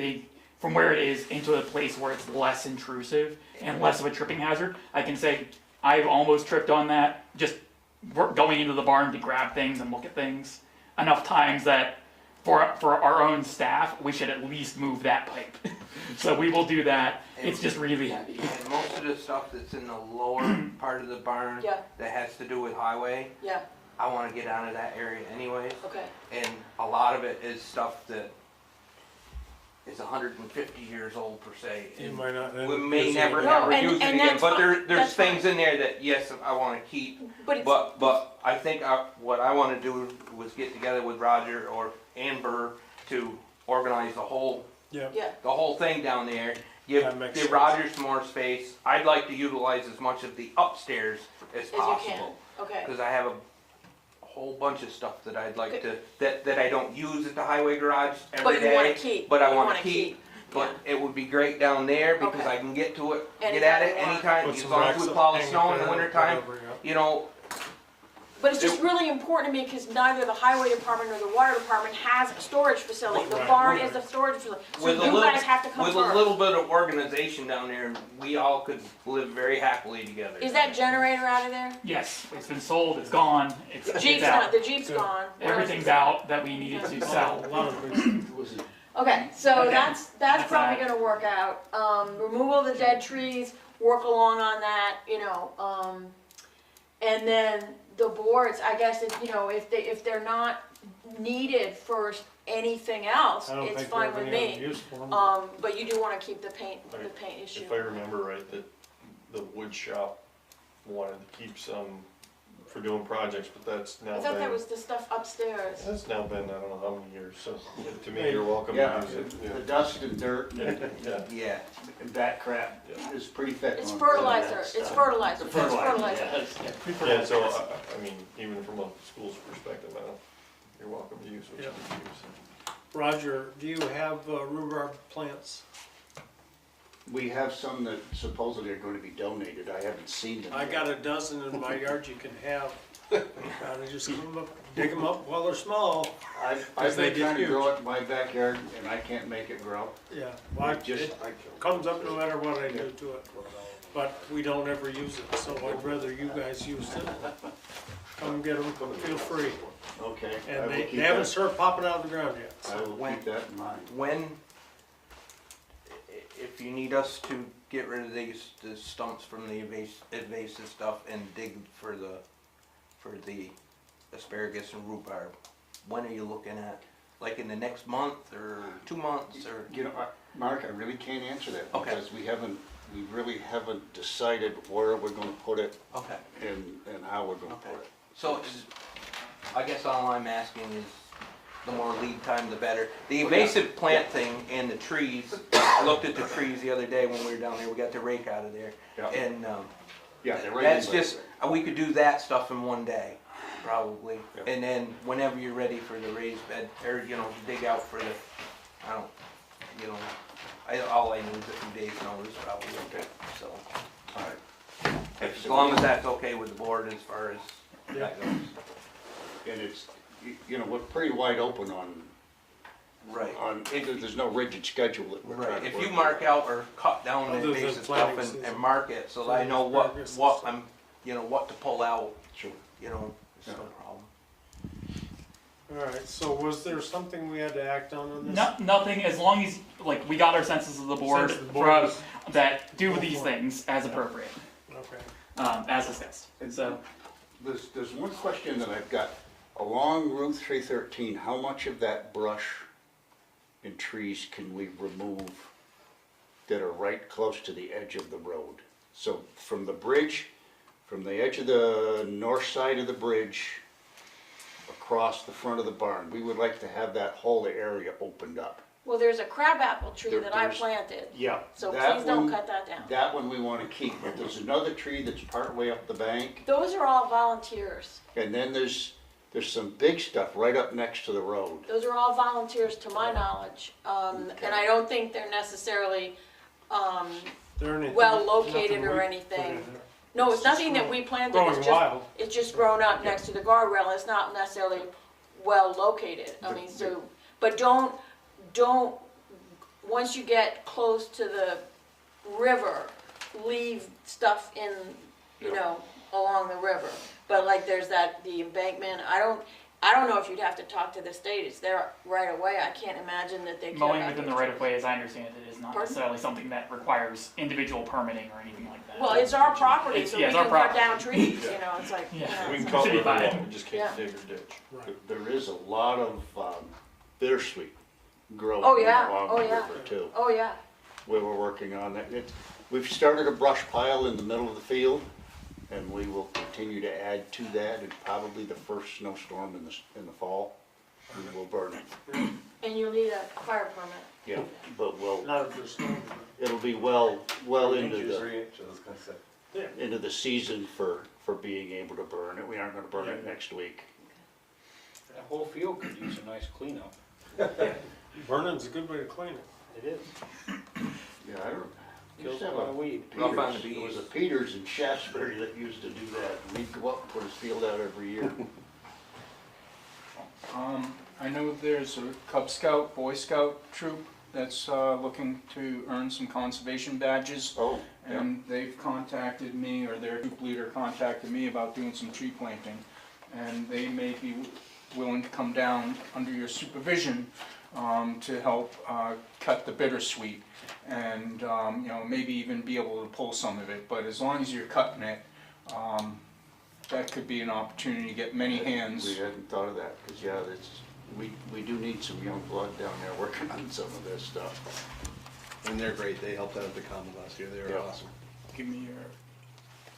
where it is into a place where it's less intrusive and less of a tripping hazard. I can say, I've almost tripped on that, just going into the barn to grab things and look at things enough times that for our own staff, we should at least move that pipe. So we will do that. It's just really heavy. And most of the stuff that's in the lower part of the barn Yeah. that has to do with highway, yeah, I wanna get out of that area anyways. okay. And a lot of it is stuff that is 150 years old per se. You and might not. We may never, No, never and- use it and again, that's but fine. there's That's things fine. in there that, yes, I wanna keep. But it's, But I think what I wanna do was get together with Roger or Amber to organize the whole Yeah, yeah, thing down there. That makes Give sense. Roger some more space. I'd like to utilize as much of the upstairs as as you can, possible. okay. Cause I have a whole bunch of stuff that I'd like to, that I don't use at the highway garage every But you wanna day. keep. But I you wanna keep. But it would be great down there because Okay. I can get to it, Anytime get at it you want. anytime, put as some long racks as we up, plow the hang it snow in there, the winter time. whatever, yeah. You know, But it's just really important to me because neither the highway department or the water department has a storage facility. The Right. barn is a storage facility. So with you a little, guys have to come with first. a little bit of organization down there, we all could live very happily together. Is that generator out of there? Yes, it's been sold, it's gone, it's Jeep's out. not, the Jeep's Good. gone. What else Everything's is- out that we needed to A sell. lot of big stuff. Okay, so Okay. that's That's probably that. gonna work out. Removal of the dead trees, work along on that, you know, and then the boards, I guess, if they're not needed for anything else, I don't it's think we fine have with any other me. use for them. But you do wanna keep the paint issue. If I remember right, that the wood shop wanted to keep some for doing projects, but that's now I thought that been, was the stuff upstairs. that's now been, I don't know how many years, so to me, you're welcome Yeah, to use it. the dust and dirt Yeah. and Yeah. Yeah. that crap Yeah. is pretty thick. It's on fertilizer, that it's stuff. fertilizer, it's Fertilizer, fertilizer. yes. Yeah, so, I mean, even from a school's perspective, you're welcome to use what you Yeah. can use. Roger, do you have rhubarb plants? We have some that supposedly are going to be donated. I haven't seen them I yet. got a dozen in my yard you can have. Gotta just come up, dig them up while they're small. I've they been get trying to huge. grow it in my backyard and I can't make it grow. Yeah, well, It just, it comes up no matter what I do to it. But we don't ever use it, so I'd rather you guys use it. Come get them, feel free. okay. I And will they keep haven't that- started popping out of the ground yet. I will keep that in mind. When, if you need us to get rid of the stumps from the invasive stuff and dig for the asparagus and rhubarb, when are you looking at? Like in the next month or 2 months or? You know, Mark, I really can't answer that Okay. because we really haven't decided where we're gonna put it Okay. and how we're gonna Okay. put it. So I guess all I'm asking is the more lead time, the better. The invasive plant thing and the trees, I looked at the trees the other day when we were down there, we got the rake out of there. Yeah. And, Yeah, they're right that's in there. just, we could do that stuff in one day, probably. Yeah. And then whenever you're ready for the raised bed, or, dig out for the, all I need is a few days notice probably, Okay. so. All right. As long as that's okay with the board as far as that goes. And it's, we're pretty wide open Right. there's no rigid schedule that we're trying Right, to if work you with. mark out or cut down Other the than invasive planting stuff season. and mark it, so that I know Asparagus and what stuff. I'm, what to pull out, Sure. it's Yeah. no problem. Alright, so was there something we had to act on this? Nothing, as long as, like, we got our senses of the board, Sense of the board is- that do Go these for it. things as appropriate, Okay. as discussed. So, There's one question that I've got. Along Route 313, how much of that brush and trees can we remove that are right close to the edge of the road? So from the bridge, from the edge of the north side of the bridge across the front of the barn. We would like to have that whole area opened up. Well, there's a crabapple tree that I There's- planted, Yeah. so that please don't one- cut that down. That one we wanna keep, but there's another tree that's partway up the bank, Those are all volunteers. and then there's some big stuff right up next to the road. Those are all volunteers to my knowledge. And I don't think they're necessarily, There anything- well located nothing or we anything. put in there. No, it's just nothing that we planted, Growing it's wild. just grown up next to the guardrail, it's not necessarily well located. I mean, so, but don't, once you get close to the river, leave stuff in, you know, along the river. But like there's the embankment, I don't know if you'd have to talk to the state, it's there right away, I can't imagine that they could. Mowing within the right of way, as I understand it, is not Pardon? necessarily something that requires individual permitting or anything like that. Well, it's our property, so we Yeah, it's our can cut property. down trees, you know, it's like, Yeah. you know, We can it's- cut Should be whatever we fine. want, we just can't Yeah. dig or ditch. Right. There is a lot of bittersweet growing Oh, yeah. along Oh, the yeah. river too. oh yeah, We were working on that. We've started a brush pile in the middle of the field, and we will continue to add to that, and probably the first snowstorm in the fall, we will burn it. and you'll need a fire permit. Yeah, but Not if there's snow. it'll be well into Inches, the, 3 inches, I was gonna say. into the season for being able to burn it. We aren't gonna burn it next week. That whole field could use a nice cleanup. Burning's a good way to clean it. It is. Yeah, I don't. Kills a lot of weed. Rough on the Peters, there was a bees. Peters in Shaftesbury that used to do that. And he'd go up and put his field out every year. I know there's a Cub Scout, Boy Scout troop that's looking to earn some conservation badges. Oh, yeah. And they've contacted me, or their troop leader contacted me about doing some tree planting. And they may be willing to come down under your supervision to help cut the bittersweet. And, you know, maybe even be able to pull some of it. But as long as you're cutting it, that could be an opportunity to get many hands. We hadn't thought of that, because yeah, we do need some young blood down there working on some of this stuff. And they're great, they helped out at the common last year, they were Yeah. awesome. Give me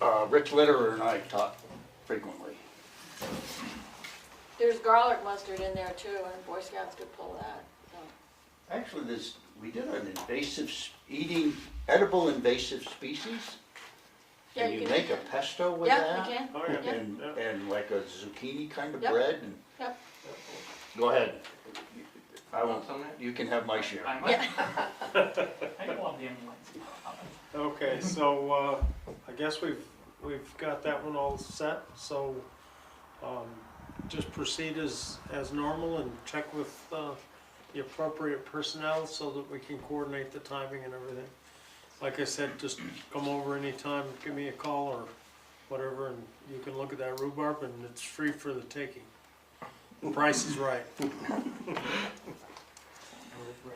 your Rich Litterer and I talk frequently. There's garlic mustard in there too, and Boy Scouts could pull that, so. Actually, we did an edible invasive species. Yeah, And you you can- make a pesto with Yeah, that? you can, Oh, yeah. yeah. And like a zucchini kind of Yep. bread and. Yep. Go ahead. I Want won't, some of that? you can have my share. I might. Yeah. I don't love the ambulance. Okay, so, I guess we've got that one all set, so, just proceed as normal and check with, the appropriate personnel so that we can coordinate the timing and everything. Like I said, just come over anytime, give me a call or whatever, and you can look at that rhubarb, and it's free for the taking. The price is right.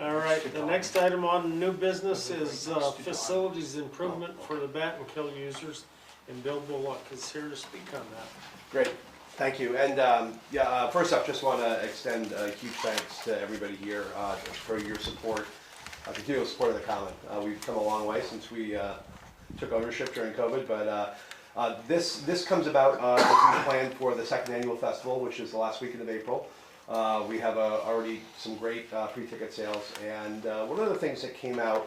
All right, the next item on new business is facilities improvement for the bat and kill users, and Bill Bullock is here to speak on that. Great, thank you, and first off, just want to extend a huge thanks to everybody here for your support, continual support of the Common. We've come a long way since we took ownership during COVID, but this comes about as we plan for the second annual festival, which is the last weekend of April. We have already some great free ticket sales, and one of the things that came out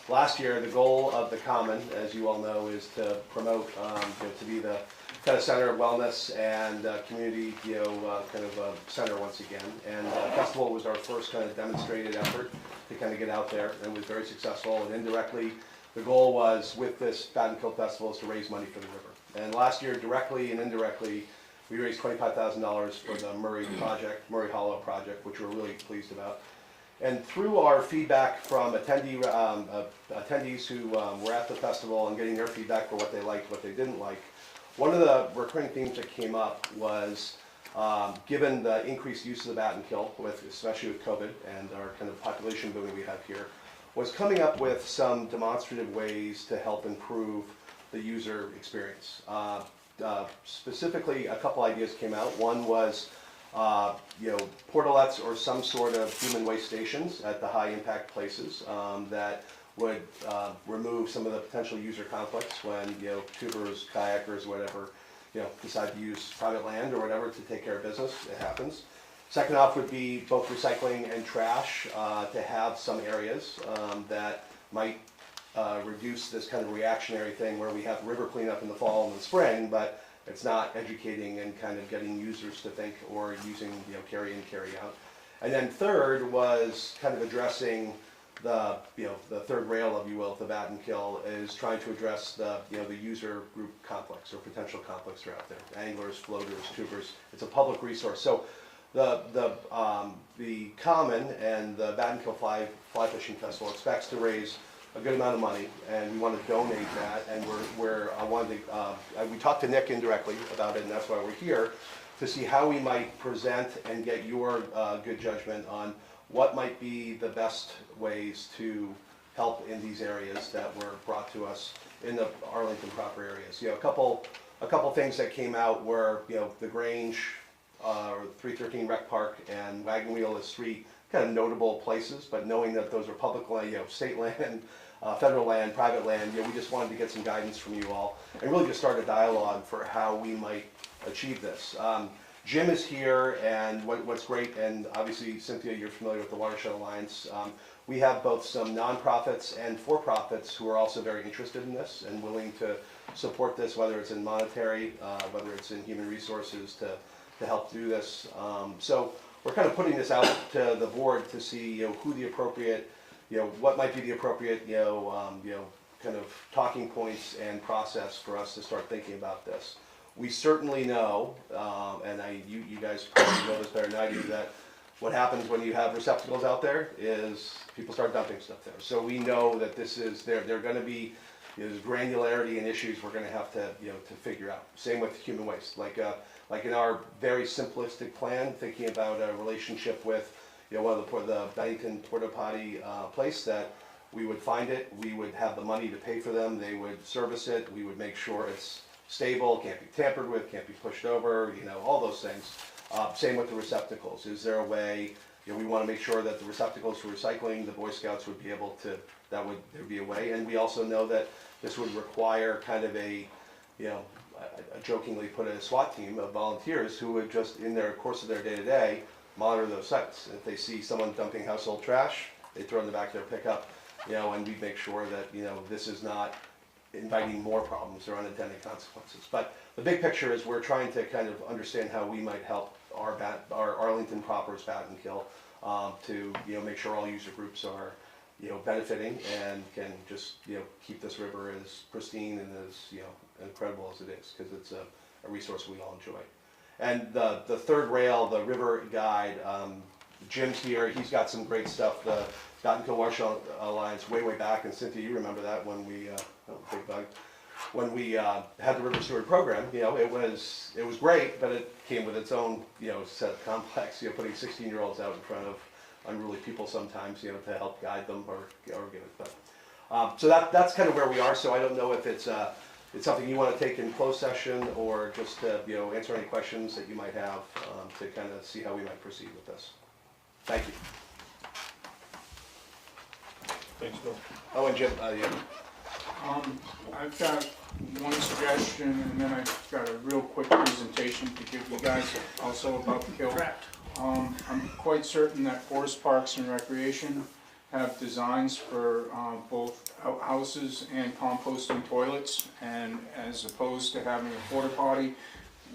last year, the goal of the Common, as you all know, is to promote, to be the kind of center of wellness and community, kind of center once again. And the festival was our first kind of demonstrated effort to kind of get out there, and was very successful. And indirectly, the goal was with this Bat and Kill Festival is to raise money for the river. And last year, directly and indirectly, we raised $25,000 for the Murray Hollow project, which we're really pleased about. And through our feedback from attendees who were at the festival and getting their feedback for what they liked, what they didn't like, one of the recurring themes that came up was, given the increased use of the bat and kill, especially with COVID and our kind of population boom we have here, was coming up with some demonstrative ways to help improve the user experience. Specifically, a couple ideas came out. One was, portalettes or some sort of human waste stations at the high impact places that would remove some of the potential user conflicts when, tubers, kayakers, whatever, decide to use private land or whatever to take care of business, it happens. Second off would be both recycling and trash, to have some areas that might reduce this kind of reactionary thing where we have river cleanup in the fall and the spring, but it's not educating and kind of getting users to think or using, carry in, carry out. And then third was kind of addressing the third rail, if you will, of the bat and kill, is trying to address the user group conflicts or potential conflicts that are out there. Anglers, floaters, tubers, it's a public resource. So the Common and the Bat and Kill Fly Fishing Festival expects to raise a good amount of money, and we want to donate that, and we talked to Nick indirectly about it, and that's why we're here, to see how we might present and get your good judgment on what might be the best ways to help in these areas that were brought to us in the Arlington proper areas. A couple things that came out were, the Grange, or 313 Rec Park and Wagon Wheel as three kind of notable places, but knowing that those are public land, state land, federal land, private land, we just wanted to get some guidance from you all and really just start a dialogue for how we might achieve this. Jim is here, and what's great, and obviously Cynthia, you're familiar with the Watershed Alliance. We have both some nonprofits and for-profits who are also very interested in this and willing to support this, whether it's in monetary, whether it's in human resources to help do this. So we're kind of putting this out to the board to see, who the appropriate, what might be the appropriate, kind of talking points and process for us to start thinking about this. We certainly know, and you guys probably know this better than I do, that what happens when you have receptacles out there is people start dumping stuff there. So we know that this is, they're going to be, there's granularity and issues we're going to have to, to figure out. Same with human waste. Like in our very simplistic plan, thinking about a relationship with, one of the Bennington Porta Potty place, that we would find it, we would have the money to pay for them, they would service it, we would make sure it's stable, can't be tampered with, can't be pushed over, all those things. Same with the receptacles. Is there a way, we want to make sure that the receptacles for recycling, the Boy Scouts would be able to, there'd be a way. And we also know that this would require kind of a, I jokingly put a SWAT team of volunteers who would just, in their course of their day-to-day, monitor those sites. If they see someone dumping household trash, they throw it in the back of their pickup, and we make sure that, this is not inviting more problems or unintended consequences. But the big picture is we're trying to kind of understand how we might help our Arlington proper's bat and kill, to make sure all user groups are benefiting and can just keep this river as pristine and as incredible as it is, because it's a resource we all enjoy. And the third rail, the river guide, Jim's here. He's got some great stuff. The Bat and Kill Watershed Alliance way back, and Cynthia, you remember that when we big bug. When we had the River Steward program, it was great, but it came with its own set of complex. Putting 16-year-olds out in front of unruly people sometimes, to help guide them or give it. But so that's kind of where we are. So I don't know if it's something you want to take in closed session or just answer any questions that you might have to kind of see how we might proceed with this. Thank you. Thanks, Bill. Oh, and Jim, I've got one suggestion, and then I've got a real quick presentation to give you guys also about the kill. I'm quite certain that Forest Parks and Recreation have designs for both outhouses and composting toilets, and as opposed to having a porta potty,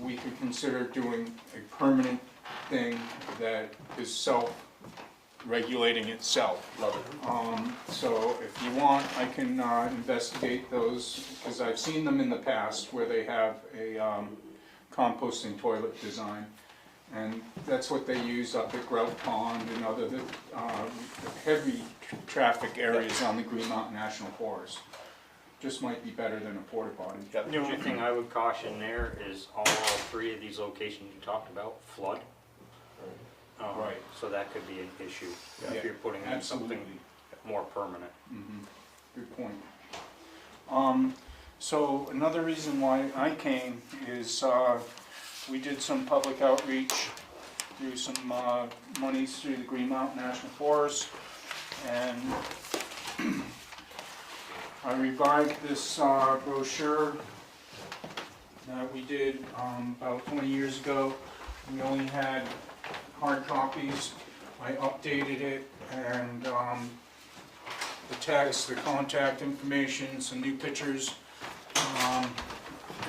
we could consider doing a permanent thing that is self-regulating itself. love it. So if you want, I can investigate those, because I've seen them in the past where they have a composting toilet design. And that's what they use up at Grout Pond and other heavy traffic areas on the Green Mountain National Forest. Just might be better than a porta potty. The only thing I would caution there is all three of these locations you talked about flood. Right. So that could be an issue Yeah, if you're putting in something more permanent. Good point. So another reason why I came is we did some public outreach through some monies through the Green Mountain National Forest, and I revived this brochure that we did about 20 years ago. We only had hard copies. I updated it, and the text, the contact information, some new pictures,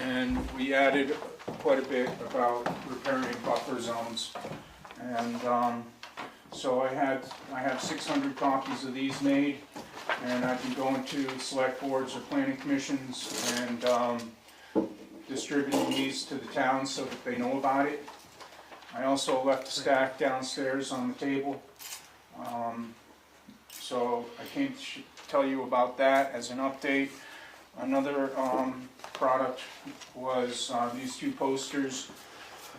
and we added quite a bit about repairing buffer zones. And so I have 600 copies of these made, and I can go into select boards or planning commissions and distributing these to the towns so that they know about it. I also left a stack downstairs on the table. So I came to tell you about that as an update. Another product was these two posters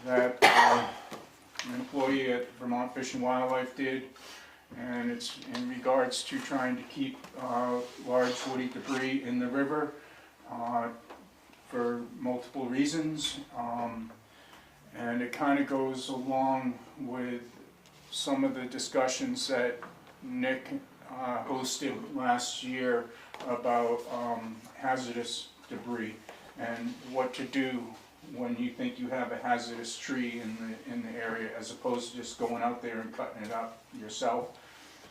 that an employee at Vermont Fish and Wildlife did, and it's in regards to trying to keep large woody debris in the river for multiple reasons. And it kind of goes along with some of the discussions that Nick hosted last year about hazardous debris and what to do when you think you have a hazardous tree in the area, as opposed to just going out there and cutting it up yourself.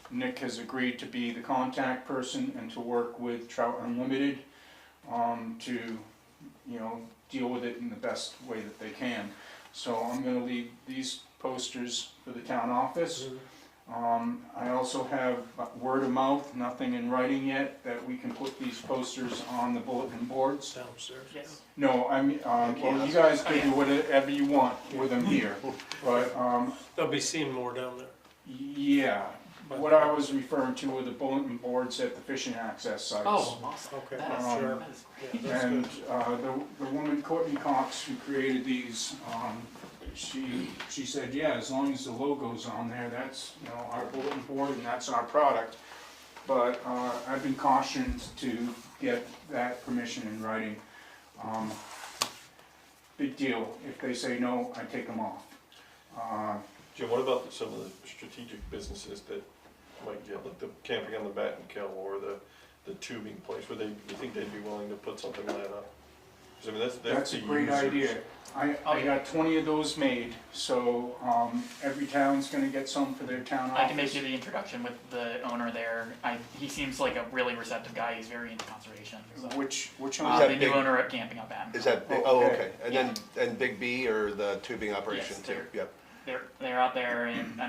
Nick has agreed to be the contact person and to work with Trout Unlimited to, you know, deal with it in the best way that they can. So I'm going to leave these posters for the town office. I also have word of mouth, nothing in writing yet, that we can put these posters on the bulletin boards. Downstairs. Yes. No, I mean, well, you guys can do whatever you want with them here, but, They'll be seen more down there. yeah. What I was referring to were the bulletin boards at the fishing access sites. Oh, awesome. Okay, That is, sure. that is Yeah, that's And good. the woman, Courtney Cox, who created these, she said, yeah, as long as the logo's on there, that's, you know, our bulletin board and that's our product. But I've been cautioned to get that permission in writing. Big deal. If they say no, I take them off. Jim, what about some of the strategic businesses that might get, like the camping on the Bat and Kill or the tubing place, would you think they'd be willing to put something like that up? 'Cause I mean, that's That's a the great users. idea. I got 20 of those made, so every town's gonna get some for their town office. I can make you the introduction with the owner there. He seems like a really receptive guy. He's very into conservation. So. Which Is one? that The new big? owner at Camping Up Baton. Is that big? Oh, Oh, okay. okay. And then, and Big B or the tubing operation Yes, too? they're- Yep. They're out there, and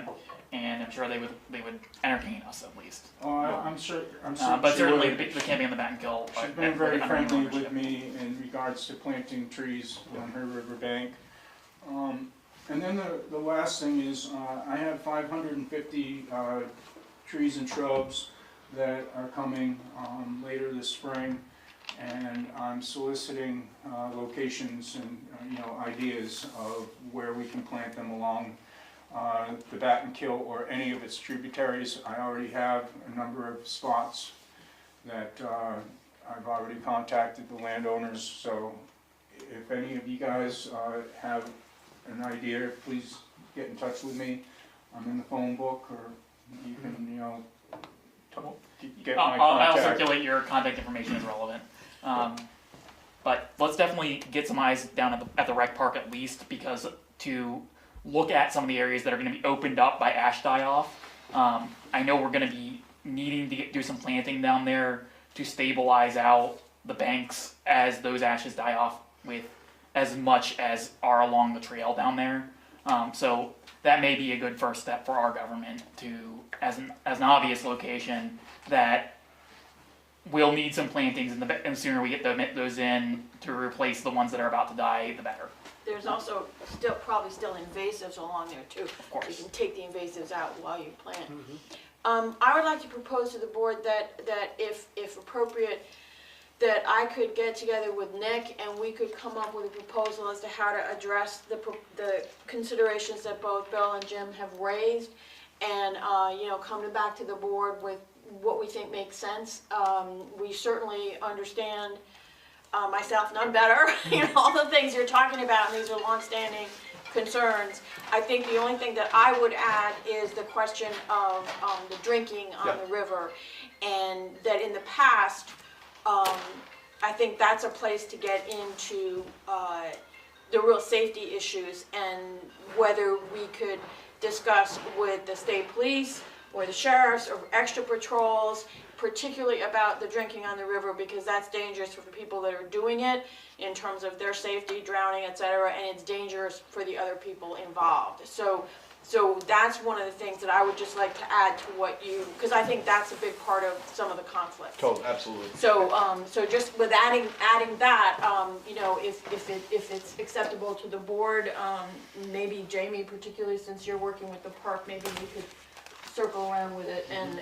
I'm sure they would entertain us at least. I'm sure. But she certainly would. the Camping on the Bat and Kill. She's been very friendly with me in regards to planting trees on her riverbank. And then the last thing is, I have 550 trees and shrubs that are coming later this spring, and I'm soliciting locations and ideas of where we can plant them along the Bat and Kill or any of its tributaries. I already have a number of spots that I've already contacted the landowners, so if any of you guys have an idea, please get in touch with me. I'm in the phone book, or you can, get my I'll contact. circulate your contact information as relevant. But let's definitely get some eyes down at the rec park at least, because to look at some of the areas that are going to be opened up by ash die-off, I know we're going to be needing to do some planting down there to stabilize out the banks as those ashes die off with as much as are along the trail down there. So that may be a good first step for our government to, as an obvious location, that we'll need some plantings, and the sooner we get those in to replace the ones that are about to die, the better. There's also probably still invasives along there too. Of course. You can take the invasives out while you plant. I would like to propose to the board that if appropriate, that I could get together with Nick and we could come up with a proposal as to how to address the considerations that both Bill and Jim have raised, and coming back to the board with what we think makes sense. We certainly understand, myself none better, all the things you're talking about, and these are longstanding concerns. I think the only thing that I would add is the question of the drinking on the river, and that in the past, I think that's a place to get into the real safety issues and whether we could discuss with the state police or the sheriffs or extra patrols, particularly about the drinking on the river, because that's dangerous for the people that are doing it in terms of their safety, drowning, etc., and it's dangerous for the other people involved. So that's one of the things that I would just like to add to what you, because I think that's a big part of some of the conflicts. Totally, absolutely. So, so just with adding that, you know, if it's acceptable to the board, maybe Jamie, particularly since you're working with the park, maybe we could circle around with it and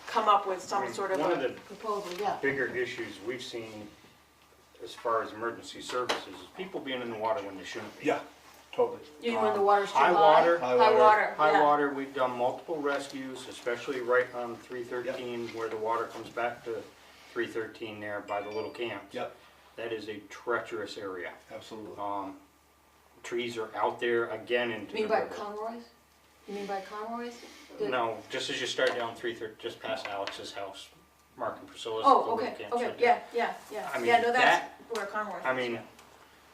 come up with some sort of One a of the proposal, yeah. bigger issues we've seen as far as emergency services is people being in the water when they shouldn't be. Yeah, totally. You know, when the water's too high? High water. High water, High yeah. water, we've done multiple rescues, especially right on 313 where the water comes back to 313 there by the little camps. Yep, That is a treacherous area. absolutely. Trees are out there again into You mean the by river. Conroy's? You mean by Conroy's? No, just as you start down 313, just past Alex's house, Mark and Priscilla's. Oh, the okay, little camps okay, right there. yeah. I mean, Yeah, no, that's that- where Conroy's. I mean,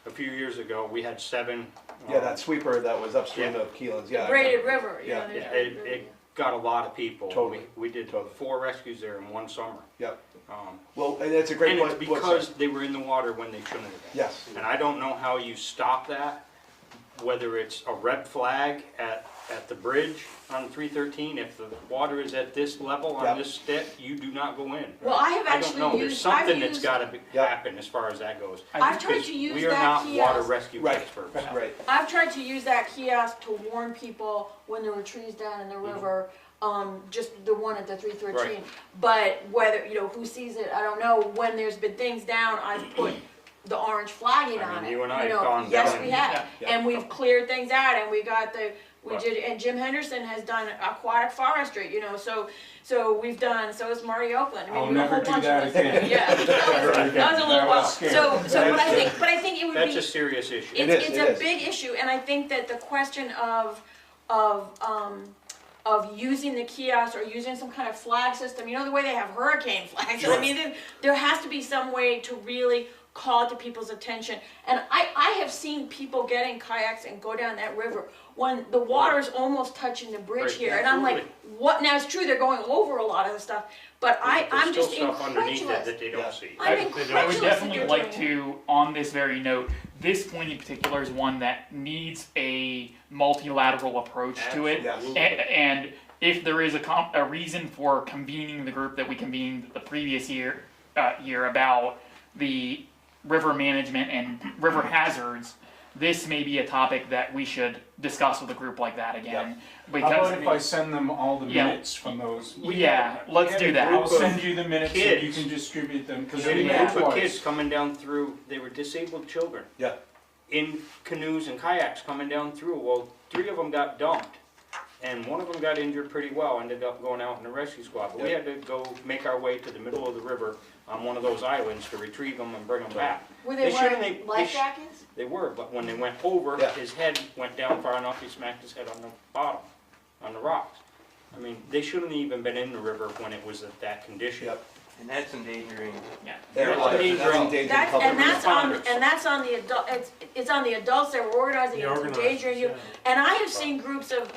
a few years ago, we had 7. Yeah, that sweeper that was upstream of Keelan's, yeah. I Braided remember. River, you Yeah. know, there's Yeah, Braided River. it got a lot of people. Totally. We did Totally. 4 rescues there in one summer. Yep. Um, Well, and it's a great And point. it's Look, sorry. because they were in the water when they shouldn't have been. Yes. And I don't know how you stop that, whether it's a red flag at the bridge on 313, if the water is at this level Yep. on this stick, you do not go in. Well, I have I don't actually know, there's used, I've something that's used, gotta Yep. happen as far as that goes. I've tried Because to use we are that not water kiosk. rescue Right. experts. Right. I've tried to use that kiosk to warn people when there were trees down in the river, just the one at the 313. Right. But whether, you know, who sees it, I don't know. When there's been things down, I've put the orange flagging I on mean, it. you and I have know. gone Yes, down we and- have. Yeah. And we've cleared things out and we got we Right. did, and Jim Henderson has done aquatic forestry, you know, so we've done, so has Marty Oakland. I mean, I'll we have a never whole do bunch that of us. again. Yeah, that was a little That while. was scary. So, but I think it would be. That's a serious issue. It is, It's it a is. big issue, and I think that the question of using the kiosk or using some kind of flag system, you know, the way they have hurricane flags. I mean, there has to be some way to really call it to people's attention. And I have seen people get in kayaks and go down that river when the water's almost touching the bridge Right, here, and I'm like, absolutely. what? Now it's true they're going over a lot of the stuff, but I'm just There's still stuff underneath it incredulous. that they Yeah. don't see. I'm I incredulous would that definitely they're like doing it. to, on this very note, this point in particular is one that needs a multilateral approach to it. Yes. And if there is a reason for convening the group that we convened the previous year about the river management and river hazards, this may be a topic that we should discuss with a group like that again. How Because about if I send them all the Yeah. minutes from those? yeah, let's do that. I'll send you the minutes so you kids. can distribute them, because There's they a met group of twice. kids coming down through, they were disabled children. Yeah. In canoes and kayaks coming down through. Well, 3 of them got dumped. And one of them got injured pretty well, ended up going out in the rescue squad. But we Yeah. had to go make our way to the middle of the river on one of those islands to retrieve them and bring them back. Were they shouldn't- wearing life jackets? They were, but when they went over, Yeah. his head went down far enough, he smacked his head on the bottom, on the rocks. I mean, they shouldn't have even been in the river when it was at that condition. Yep. And that's endangering. Their That's life, endangering- that's endangering That's, public and that's on, responders. and that's on the adult, it's on the adults that were organizing, The it's organizers, endangering you. yeah. And I have seen groups of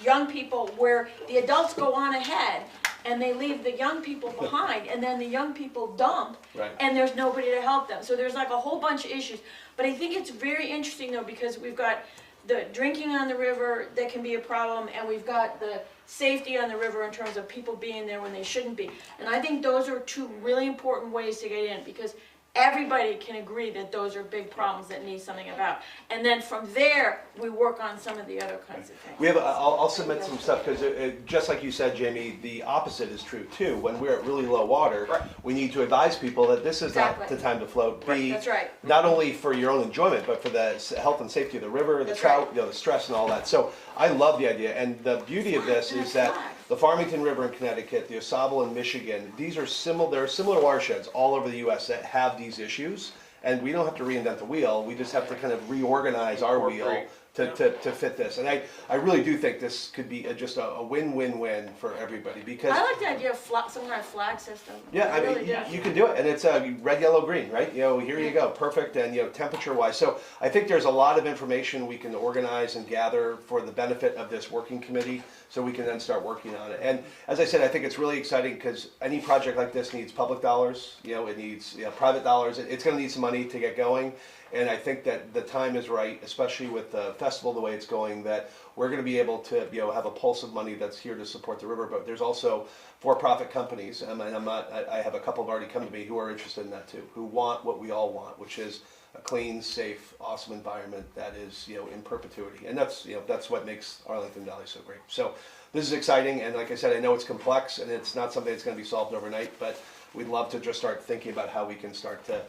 young people where the adults go on ahead and they leave the young people behind, and then the young people dump, Right. and there's nobody to help them. So there's like a whole bunch of issues. But I think it's very interesting though, because we've got the drinking on the river that can be a problem, and we've got the safety on the river in terms of people being there when they shouldn't be. And I think those are 2 really important ways to get in, because everybody can agree that those are big problems that need something about. And then from there, we work on some of the other kinds of things. We have, I'll submit some stuff, because just like you said, Jamie, the opposite is true too. When we're at really low water, Right. we need to advise people that this is not Exactly. the time to float. B, That's right. not only for your own enjoyment, but for the health and safety of the river, the That's trout, right. you know, the stress and all that. So I love the idea, and the beauty of this And is it's that flags. the Farmington River in Connecticut, the Osable in Michigan, these are similar, there are similar watersheds all over the US that have these issues. And we don't have to reinvent the wheel, we just have to kind of reorganize our wheel Incorporate. to fit this. And I really do think this could be just a win-win-win for everybody because. I like the idea of some kind of flag system. Yeah, I really mean, do. you can do it, and it's red, yellow, green, right? Here you go, perfect, and temperature-wise. So I think there's a lot of information we can organize and gather for the benefit of this working committee, so we can then start working on it. And as I said, I think it's really exciting because any project like this needs public dollars. It needs private dollars. It's going to need some money to get going. And I think that the time is right, especially with the festival the way it's going, that we're going to be able to have a pulse of money that's here to support the river. But there's also for-profit companies, and I have a couple have already come to me who are interested in that too, who want what we all want, which is a clean, safe, awesome environment that is in perpetuity. And that's what makes Arlington Valley so great. So this is exciting, and like I said, I know it's complex and it's not something that's going to be solved overnight, but we'd love to just start thinking about how we can start to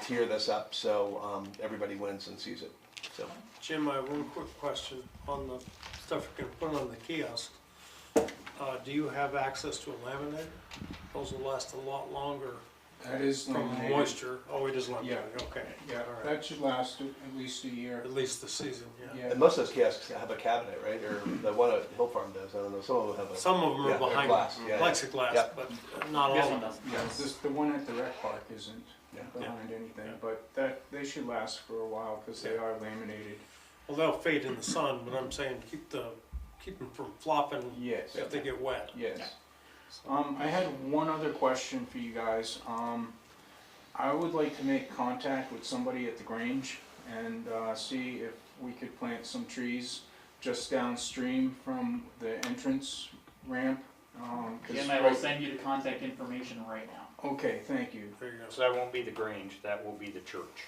tier this up so everybody wins and sees it. So Jim, I have one quick question on the stuff you're gonna put on the kiosk. Do you have access to a laminator? Those will last a lot longer That is from laminated. moisture. Oh, it is laminated, Yeah. okay. Yeah, All right. that should last at least a year. At least the season, yeah. Yeah. and most of those kiosks have a cabinet, right? Or the one at Hill Farm does. I don't know. Some of them have a. Some of them are Yeah, they're behind glass. Yeah, yeah. plexiglass, Yeah. but not all This of one them. doesn't. Yeah, the one at the rec park isn't Yeah. behind anything, Yeah. but they should last for a while because they are laminated. Well, they'll fade in the sun, but I'm saying keep them from flopping Yes, if they get wet. yes. I had one other question for you guys. I would like to make contact with somebody at the Grange and see if we could plant some trees just downstream from the entrance ramp. 'Cause Jim, I will send you the contact information right now. Okay, thank you. There you go. So that won't be the Grange, that will be the church.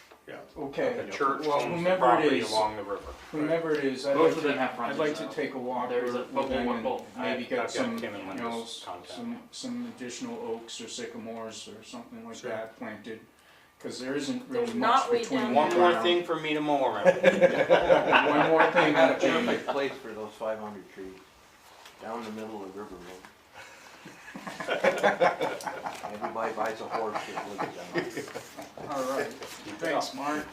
Okay, The church well, owns the whomever it property is, along the river. whomever it is, I'd Both like of them to, have frontage, I'd like to so take a walk there's a- with we'll them work and both. maybe I've get got some, Tim and you know, Linda's contact. some additional oaks or sycamores or something like Sure. that planted. Cause there isn't There's really much knotweed between down the One there. more ground. thing for me to mow around. One more thing, I got a Jamie. perfect place for those 500 trees, down the middle of River Road. Everybody buys a horse that lives down there. Alright, thanks, Mark.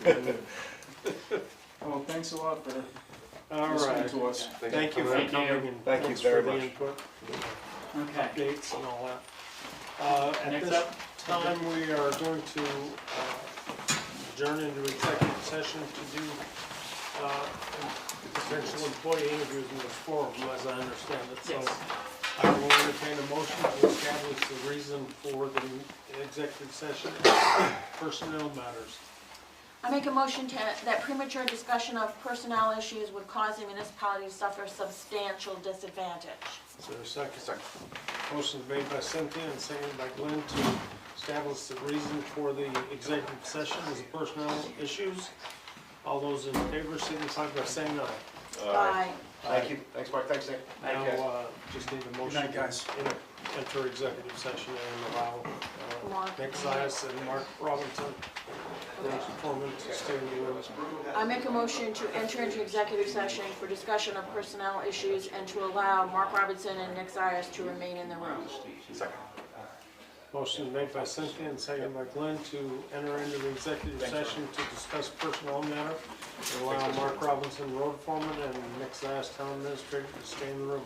Oh, thanks a lot for All listening right. to us. Thank you for Thank you. coming and Thank you thanks very for the much. input, Okay. updates and all that. At Next this up. time, we are going to adjourn into executive session to do potential employee interviews in this forum, as I understand it. So Yes. I will entertain a motion to establish the reason for the executive session, personnel matters. I make a motion that premature discussion of personnel issues would cause the municipality to suffer substantial disadvantage. Is there a second? Second. Motion made by Cynthia and seconded by Glenn to establish the reason for the executive session as personnel issues. All those in favor signify by saying aye. Aye. Thank you. Thanks, Mark. Thanks, Nick. Now, just need a motion night, guys. to enter executive session and allow Mark. Nick Zias and Mark Robinson, village foreman, to stay in the room. I make a motion to enter into executive session for discussion of personnel issues and to allow Mark Robinson and Nick Zias to remain in the room. Second. Motion made by Cynthia and seconded by Glenn to enter into the executive session to discuss personnel matter and allow Mark Robinson, road foreman, and Nick Zias, town administrator, to stay in the room.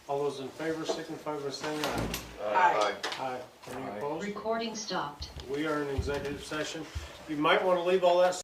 All those in favor signify by saying aye. Aye. Aye. Any opposed? Recording stopped. We are in executive session. You might want to leave all that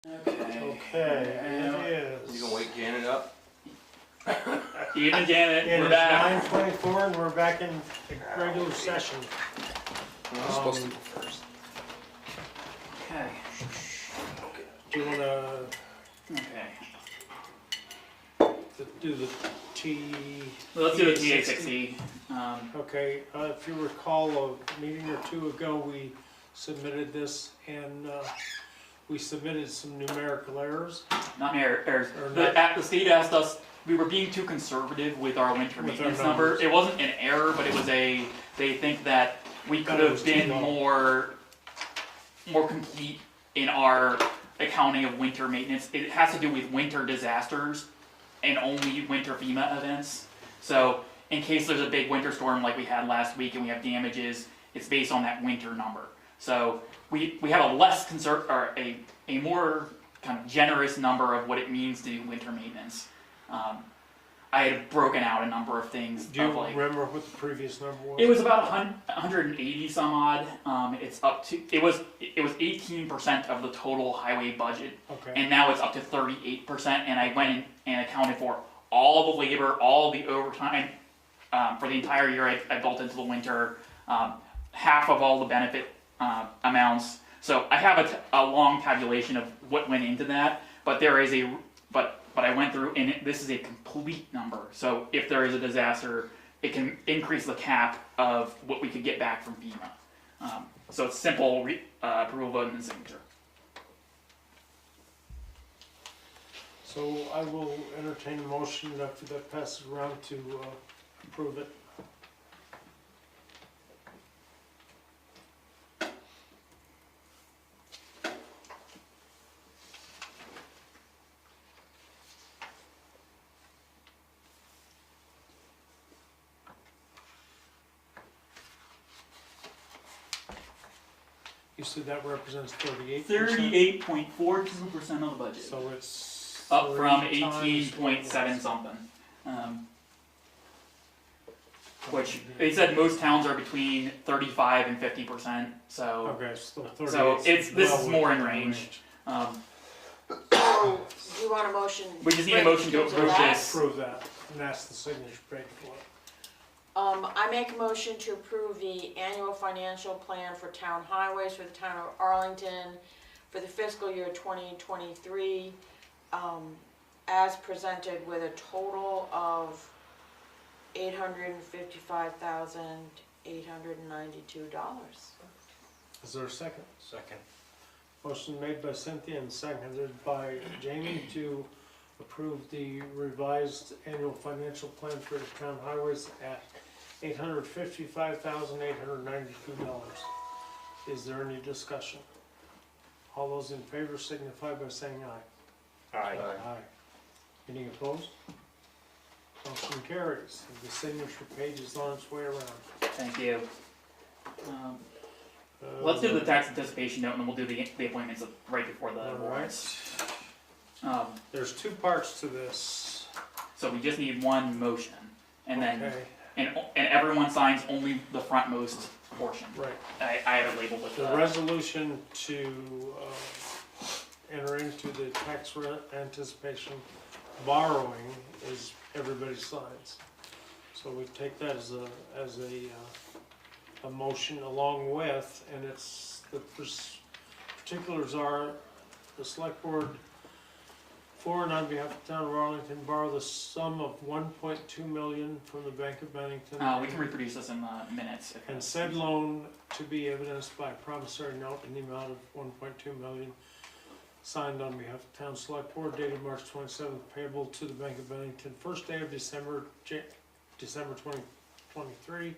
Okay, it You is. gonna wake Janet up? Even Janet, It we're is back. 9:24 and we're back in regular session. Supposed to go first. Okay. Do you wanna Okay. do the T? Let's do the TA60. Okay, if you recall, a meeting or two ago, we submitted this and we submitted some numerical errors. Not errors. Or The state asked us, we were being too conservative with our winter With our maintenance number. numbers. It wasn't an error, but it was they think that we could Thought it was have too been low. more complete in our accounting of winter maintenance. It has to do with winter disasters and only winter FEMA events. So in case there's a big winter storm like we had last week and we have damages, it's based on that winter number. So we have a less or a more kind of generous number of what it means to do winter maintenance. I had broken out a number of things. Do you of like, remember what the previous number was? it was about 180 some odd. It's up to it was 18% of the total highway budget, Okay, and now it's up to 38%. And I went in and accounted for all the labor, all the overtime for the entire year. I built into the winter, half of all the benefit amounts. So I have a long tabulation of what went into that, but there is but I went through and this is a complete number. So if there is a disaster, it can increase the cap of what we could get back from FEMA. So it's simple approval vote and signature. so I will entertain a motion after that passes around to approve it. You said that represents 38%? 38.42% of the budget. So it's Up from 3 times 18.7 something. Which they said most towns are between 35 and 50%. So Okay, so 38. So this is more in range. Do you want a motion? We just need a motion to approve that? this. Approve that, and that's the signature page for it. I make a motion to approve the annual financial plan for town highways for the town of Arlington for the fiscal year 2023, as presented with a total of $855,892. Is there a second? Second. Motion made by Cynthia and seconded by Jamie to approve the revised annual financial plan for the town highways at $855,892. Is there any discussion? All those in favor signify by saying aye. Aye. Aye. Any opposed? Motion carries. The signature page is on its way around. Thank you. Let's do the tax anticipation note, and then we'll do the appointments right before the All warrants. There's two parts to this. So we just need one motion, and then Okay, and everyone signs only the frontmost portion. right. I have it labeled with The resolution to enter into the tax anticipation borrowing is everybody signs. So we take that as a motion along with, and it's, the particulars are, the select board for and on behalf of the town of Arlington borrow the sum of 1.2 million from the Bank of Bennington. we can reproduce this in the minutes. And said loan to be evidenced by a promissory note in the amount of 1.2 million, signed on behalf of the town select board, dated March 27th, payable to the Bank of Bennington, first day of December 2023,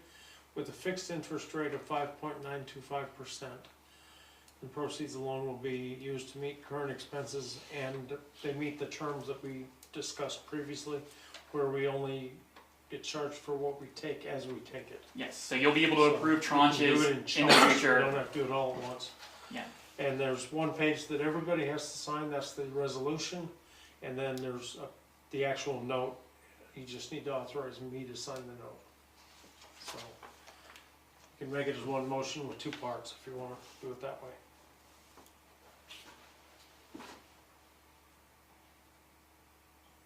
with a fixed interest rate of 5.925%. The proceeds of the loan will be used to meet current expenses, and they meet the terms that we discussed previously, where we only get charged for what we take as we take it. Yes, so you'll be able to So approve we can do tranches it in the chunks. We future. don't have to do it all at once. Yeah. And there's one page that everybody has to sign, that's the resolution, and then there's the actual note. You just need to authorize me to sign the note. So, you can make it as one motion with two parts if you wanna do it that way.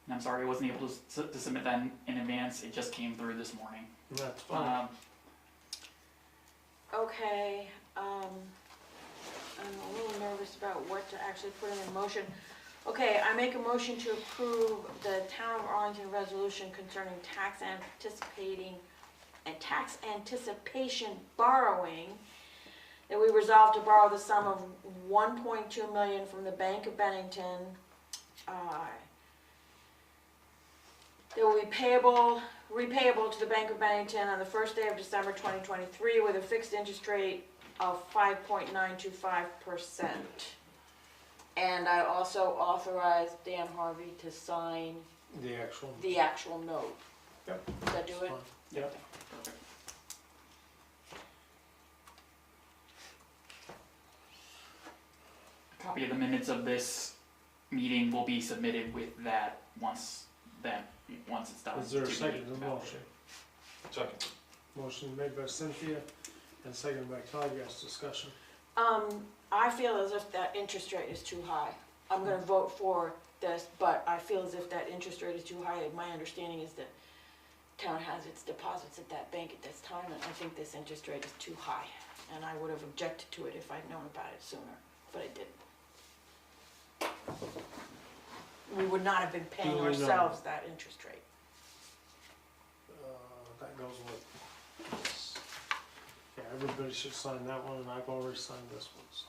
And I'm sorry I wasn't able to submit that in advance, it just came through this morning. That's fine. Okay, I'm a little nervous about what to actually put in motion. Okay, I make a motion to approve the Town of Arlington resolution concerning tax anticipation borrowing, that we resolve to borrow the sum of $1.2 million from the Bank of Bennington, that will be repayable to the Bank of Bennington on the first day of December 2023 with a fixed interest rate of 5.925%. And I also authorized Dan Harvey to sign The actual. the actual note. Yep. Does that do it? Fine. Yep. Perfect. A copy of the minutes of this meeting will be submitted with that once it's done. Is there a to be second to the validated. motion? Second. Motion made by Cynthia and seconded by Todd. Yes, discussion. I feel as if that interest rate is too high. I'm gonna vote for this, but I feel as if that interest rate is too high. My understanding is that town has its deposits at that bank at this time, and I think this interest rate is too high. And I would have objected to it if I'd known about it sooner, but I didn't. We would not have been paying Duly noted. ourselves that interest rate. That goes with this. Yeah, everybody should sign that one, and I've already signed this one, so.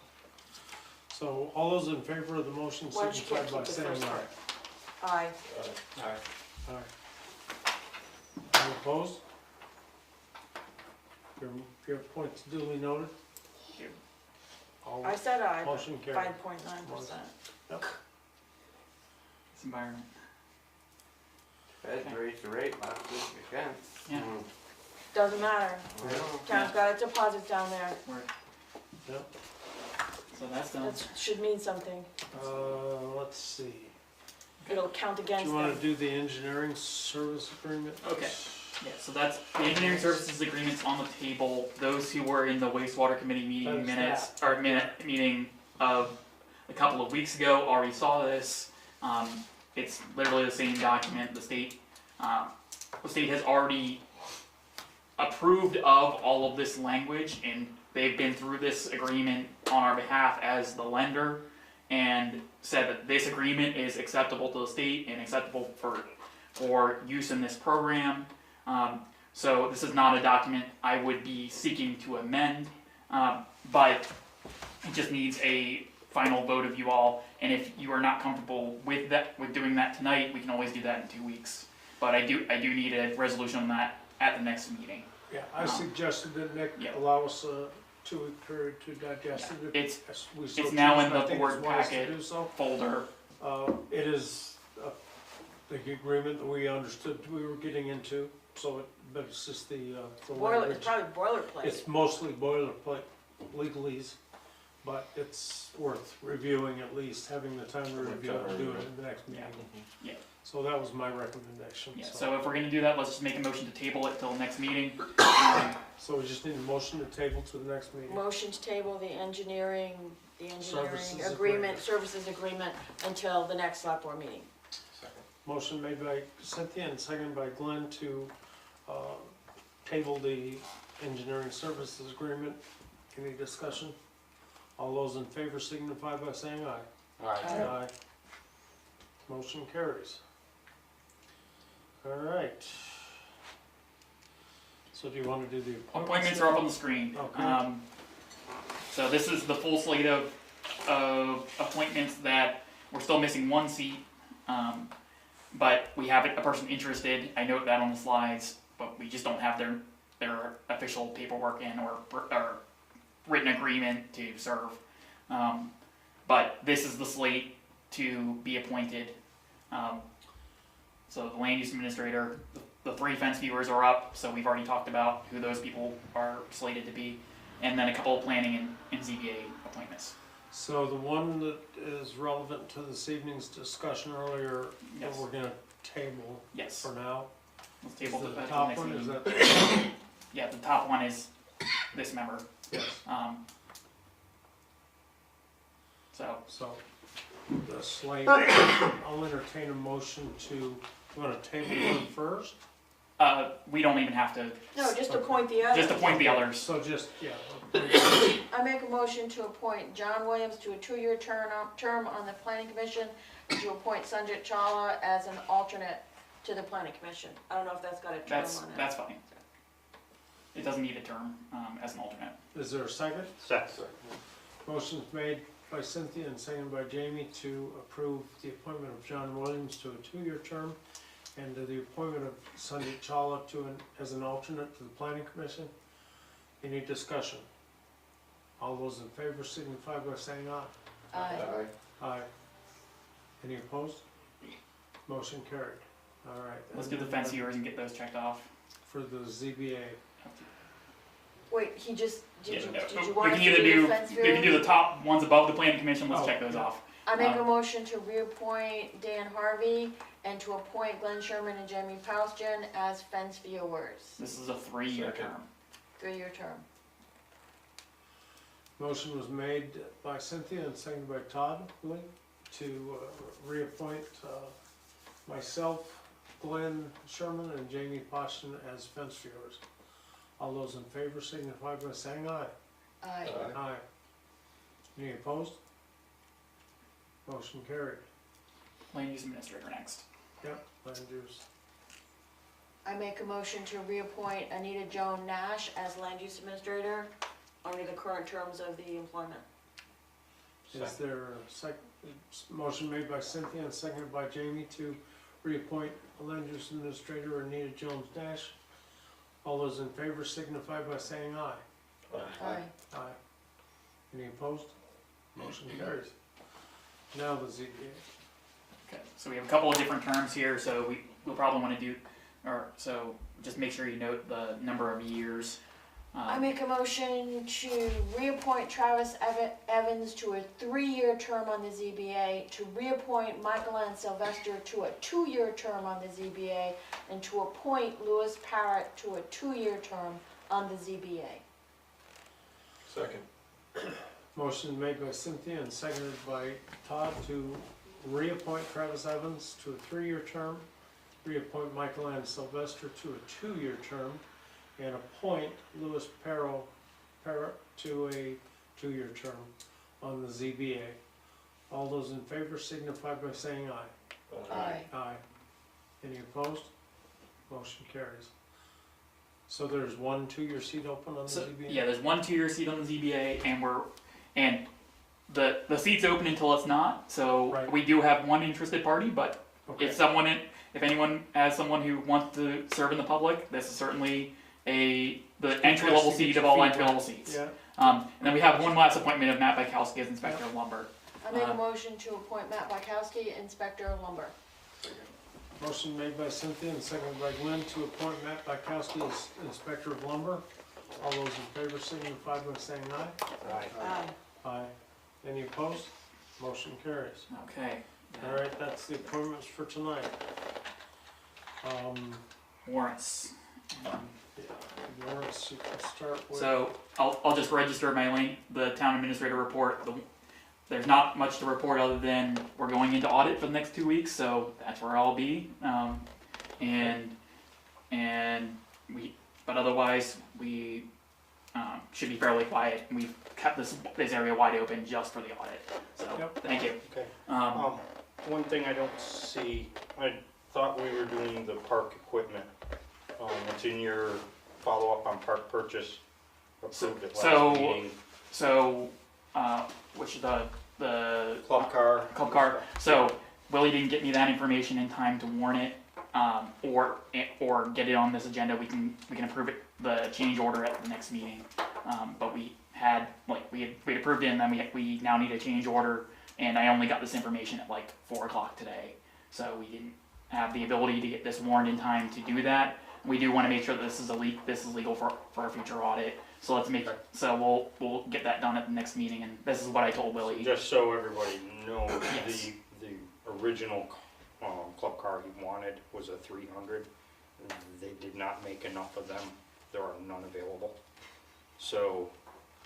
So, all those in favor of the motion Why don't you signify keep by the saying first aye. part? Aye. Aye. Any opposed? Your point's duly noted. All I said aye, but motion carried. 5.9%. This environment. Feds raised the rate last week again. Yeah. Doesn't matter. Yeah. Town's got its deposits down there. Word. Yep. So that's done. That should mean something. Let's see. It'll count Do against you them. wanna do the engineering service agreement? Okay. Yeah, so that's the engineering services agreements on the table. Those who were in the wastewater committee meeting meeting of a couple of weeks ago already saw this. It's literally the same document. The state has already approved of all of this language, and they've been through this agreement on our behalf as the lender, and said that this agreement is acceptable to the state and acceptable for use in this program. So this is not a document I would be seeking to amend, but it just needs a final vote of you all. And if you are not comfortable with doing that tonight, we can always do that in 2 weeks. But I do need a resolution on that at the next meeting. Yeah, I suggested that Nick Yeah. allow us a 2-week period to digest it. It's As we so it's now choose, in and I the think board it's wise to packet. do so. Folder. It is the agreement that we understood we were getting into, so but it's just the language. It's probably boilerplate. It's mostly boilerplate legalese, but it's worth reviewing at least, having the time to review it and do it in the next meeting. Yeah. So that was my recommendation. Yeah. So if we're gonna do that, let's just make a motion to table it till next meeting. So we just need a motion to table to the next meeting. Motion to table the engineering Services agreement, services agreement until the next select board meeting. Motion made by Cynthia and seconded by Glenn to table the engineering services agreement. Any discussion? All those in favor signify by saying aye. Aye. Motion carries. All right. So do you want to do the Appointments are up on the screen. Okay. So this is the full slate of appointments that we're still missing one seat. But we have a person interested. I note that on the slides, but we just don't have their official paperwork in or written agreement to serve. But this is the slate to be appointed. So the land use administrator, the 3 fence viewers are up, so we've already talked about who those people are slated to be, and then a couple of planning and ZBA appointments. So the one that is relevant to this evening's discussion earlier, that Yes. we're gonna table Yes. for now. Let's Is table the the top next one, is meeting. that? Yeah, the top one is this member. Yes. So So, the slate, I'll entertain a motion to, you wanna table one first? We don't even have to, No, just appoint the others. just appoint the others. So just, yeah, I make a motion to appoint John Williams to a 2-year term on the planning commission, and to appoint Sanjit Chawla as an alternate to the planning commission. I don't know if that's got a term on it. That's fine. It doesn't need a term, as an alternate. is there a second? Second. Motion's made by Cynthia and seconded by Jamie to approve the appointment of John Williams to a 2-year term and to the appointment of Sanjit Chawla as an alternate to the planning commission. Any discussion? All those in favor signify by saying aye. Aye. Aye. Any opposed? Motion carried. All right. Let's and do the then, fence viewers and get those checked off. For the ZBA, Wait, he just, did you We want can to either do do, the fence we can do viewer? the top ones above the planning commission, let's Oh, check those yeah. off. I make a motion to reappoint Dan Harvey and to appoint Glenn Sherman and Jamie Paustian as fence viewers. This is a 3-year Second. term. 3-year term. motion was made by Cynthia and seconded by Todd Lee to reappoint myself, Glenn Sherman, and Jamie Poston as fence viewers. All those in favor signify by saying aye. Aye. Aye. Any opposed? Motion carried. Land use administrator next. Yep, land use. I make a motion to reappoint Anita Joan Nash as land use administrator under the current terms of the employment. Is there a motion made by Cynthia and seconded by Jamie to reappoint land use administrator Anita Jones Nash? All those in favor signify by saying aye. Aye. Aye. Any opposed? Motion carries. Now the ZBA. Okay, so we have a couple of different terms here, so we'll probably want to do, so just make sure you note the number of years. I make a motion to reappoint Travis Evans to a 3-year term on the ZBA, to reappoint Michael Ann Sylvester to a 2-year term on the ZBA, and to appoint Louis Parrott to a 2-year term on the ZBA. Second. Motion made by Cynthia and seconded by Todd to reappoint Travis Evans to a 3-year term, reappoint Michael Ann Sylvester to a 2-year term, and appoint Louis Parrott to a 2-year term on the ZBA. All those in favor signify by saying aye. Aye. Aye. Any opposed? Motion carries. So there's one 2-year seat open on the So, ZBA? yeah, there's one 2-year seat on the ZBA, and the seat's open until it's not, so Right. we do have one interested party, but Okay. if anyone has someone who wants to serve in the public, this is certainly the entry level to get seat your of all feet entry level wet. seats. Yeah, And then we have one last appointment of Matt Bykowski as inspector of lumber. I make a motion to appoint Matt Bykowski, inspector of lumber. motion made by Cynthia and seconded by Glenn to appoint Matt Bykowski as inspector of lumber. All those in favor signify by saying aye. Aye. Aye. Any opposed? Motion carries. Okay. All right, that's the appointments for tonight. Warrants. Warrants, you can start with. So I'll just register the town administrator report. There's not much to report other than we're going into audit for the next 2 weeks, so that's where I'll be. But otherwise we should be fairly quiet. We've kept this area wide open just for the audit. So Yep. thank you. Okay. One thing I don't see, I thought we were doing the park equipment. It's in your follow-up on park purchase, approved at last meeting. Which the Club car. Club car. So Willie didn't get me that information in time to warn it, or get it on this agenda. We can approve it, the change order at the next meeting. But we had we approved it, and then we now need a change order. And I only got this information at 4 o'clock today, so we didn't have the ability to get this warned in time to do that. We do want to make sure that this is legal for a future audit. So we'll get that done at the next meeting. And this is what I told Willie. Just so everybody knows, Yes. the original club car he wanted was a 300. They did not make enough of them. There are none available. So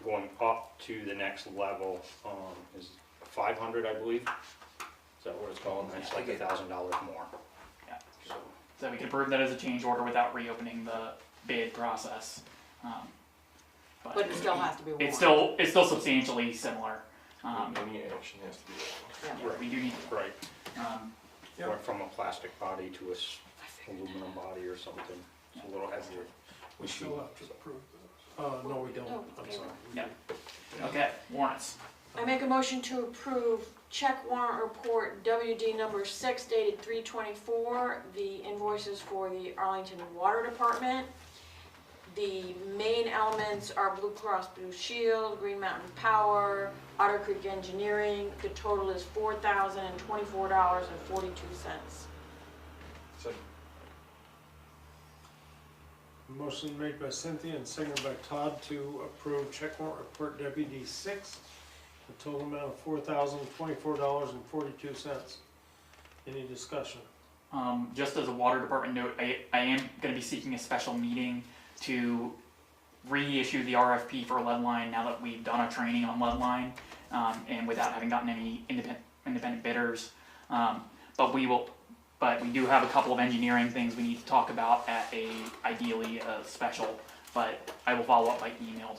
going up to the next level is 500, I believe. Is that what it's called? And it's like $1,000 more. Yeah. So, So we can approve that as a change order without reopening the bid process. But it still has to be warned. It's still substantially similar. Any action has to be. Yeah, we do need, right. Yep. Went from a plastic body to a aluminum body or something. It's a little heavier. We still have to approve those. No, we don't, Oh, I'm okay. sorry. yeah. Okay, warrants. I make a motion to approve check warrant report WD number 6 dated 3/24, the invoices for the Arlington Water Department. The main elements are Blue Cross Blue Shield, Green Mountain Power, Otter Creek Engineering. The total is $4,024.42. Second. Motion made by Cynthia and seconded by Todd to approve check warrant report WD 6, the total amount of $4,024.42. Any discussion? Just as a water department note, I am gonna be seeking a special meeting to reissue the RFP for lead line now that we've done a training on lead line, and without having gotten any independent bidders. But we do have a couple of engineering things we need to talk about at ideally a special, but I will follow up by email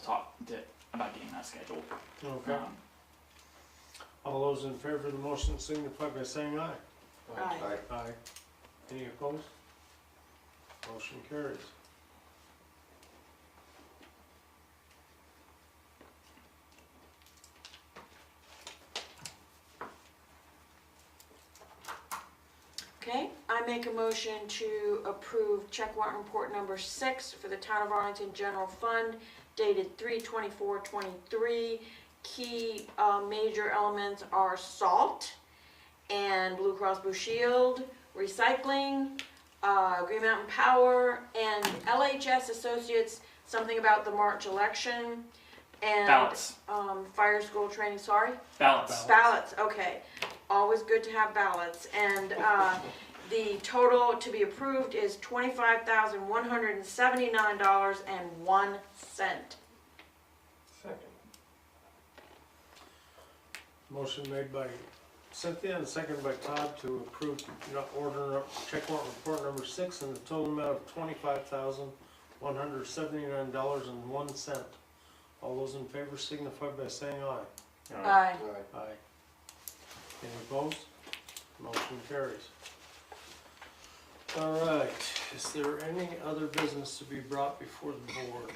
about getting that scheduled. Okay. All those in favor of the motion signify by saying aye. Aye. Aye. Any opposed? Motion carries. Okay, I make a motion to approve check warrant report number 6 for the Town of Arlington General Fund dated 3/24/23. Key major elements are salt and Blue Cross Blue Shield, recycling, Green Mountain Power, and LHS Associates, something about the March election, and Ballots. fire school training, sorry? Ballots. Ballots, okay. Always good to have ballots. And the total to be approved is $25,179.01. Second. Motion made by Cynthia and seconded by Todd to approve check warrant report number 6 in the total amount of $25,179.01. All those in favor signify by saying aye. Aye. Aye. Any opposed? Motion carries. All right, is there any other business to be brought before the board?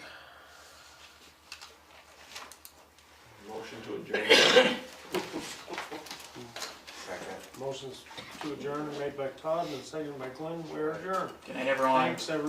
Motion to adjourn. Second. Motions to adjourn made by Todd and seconded by Glenn. We're adjourned. Good night, everyone. Thanks, everyone.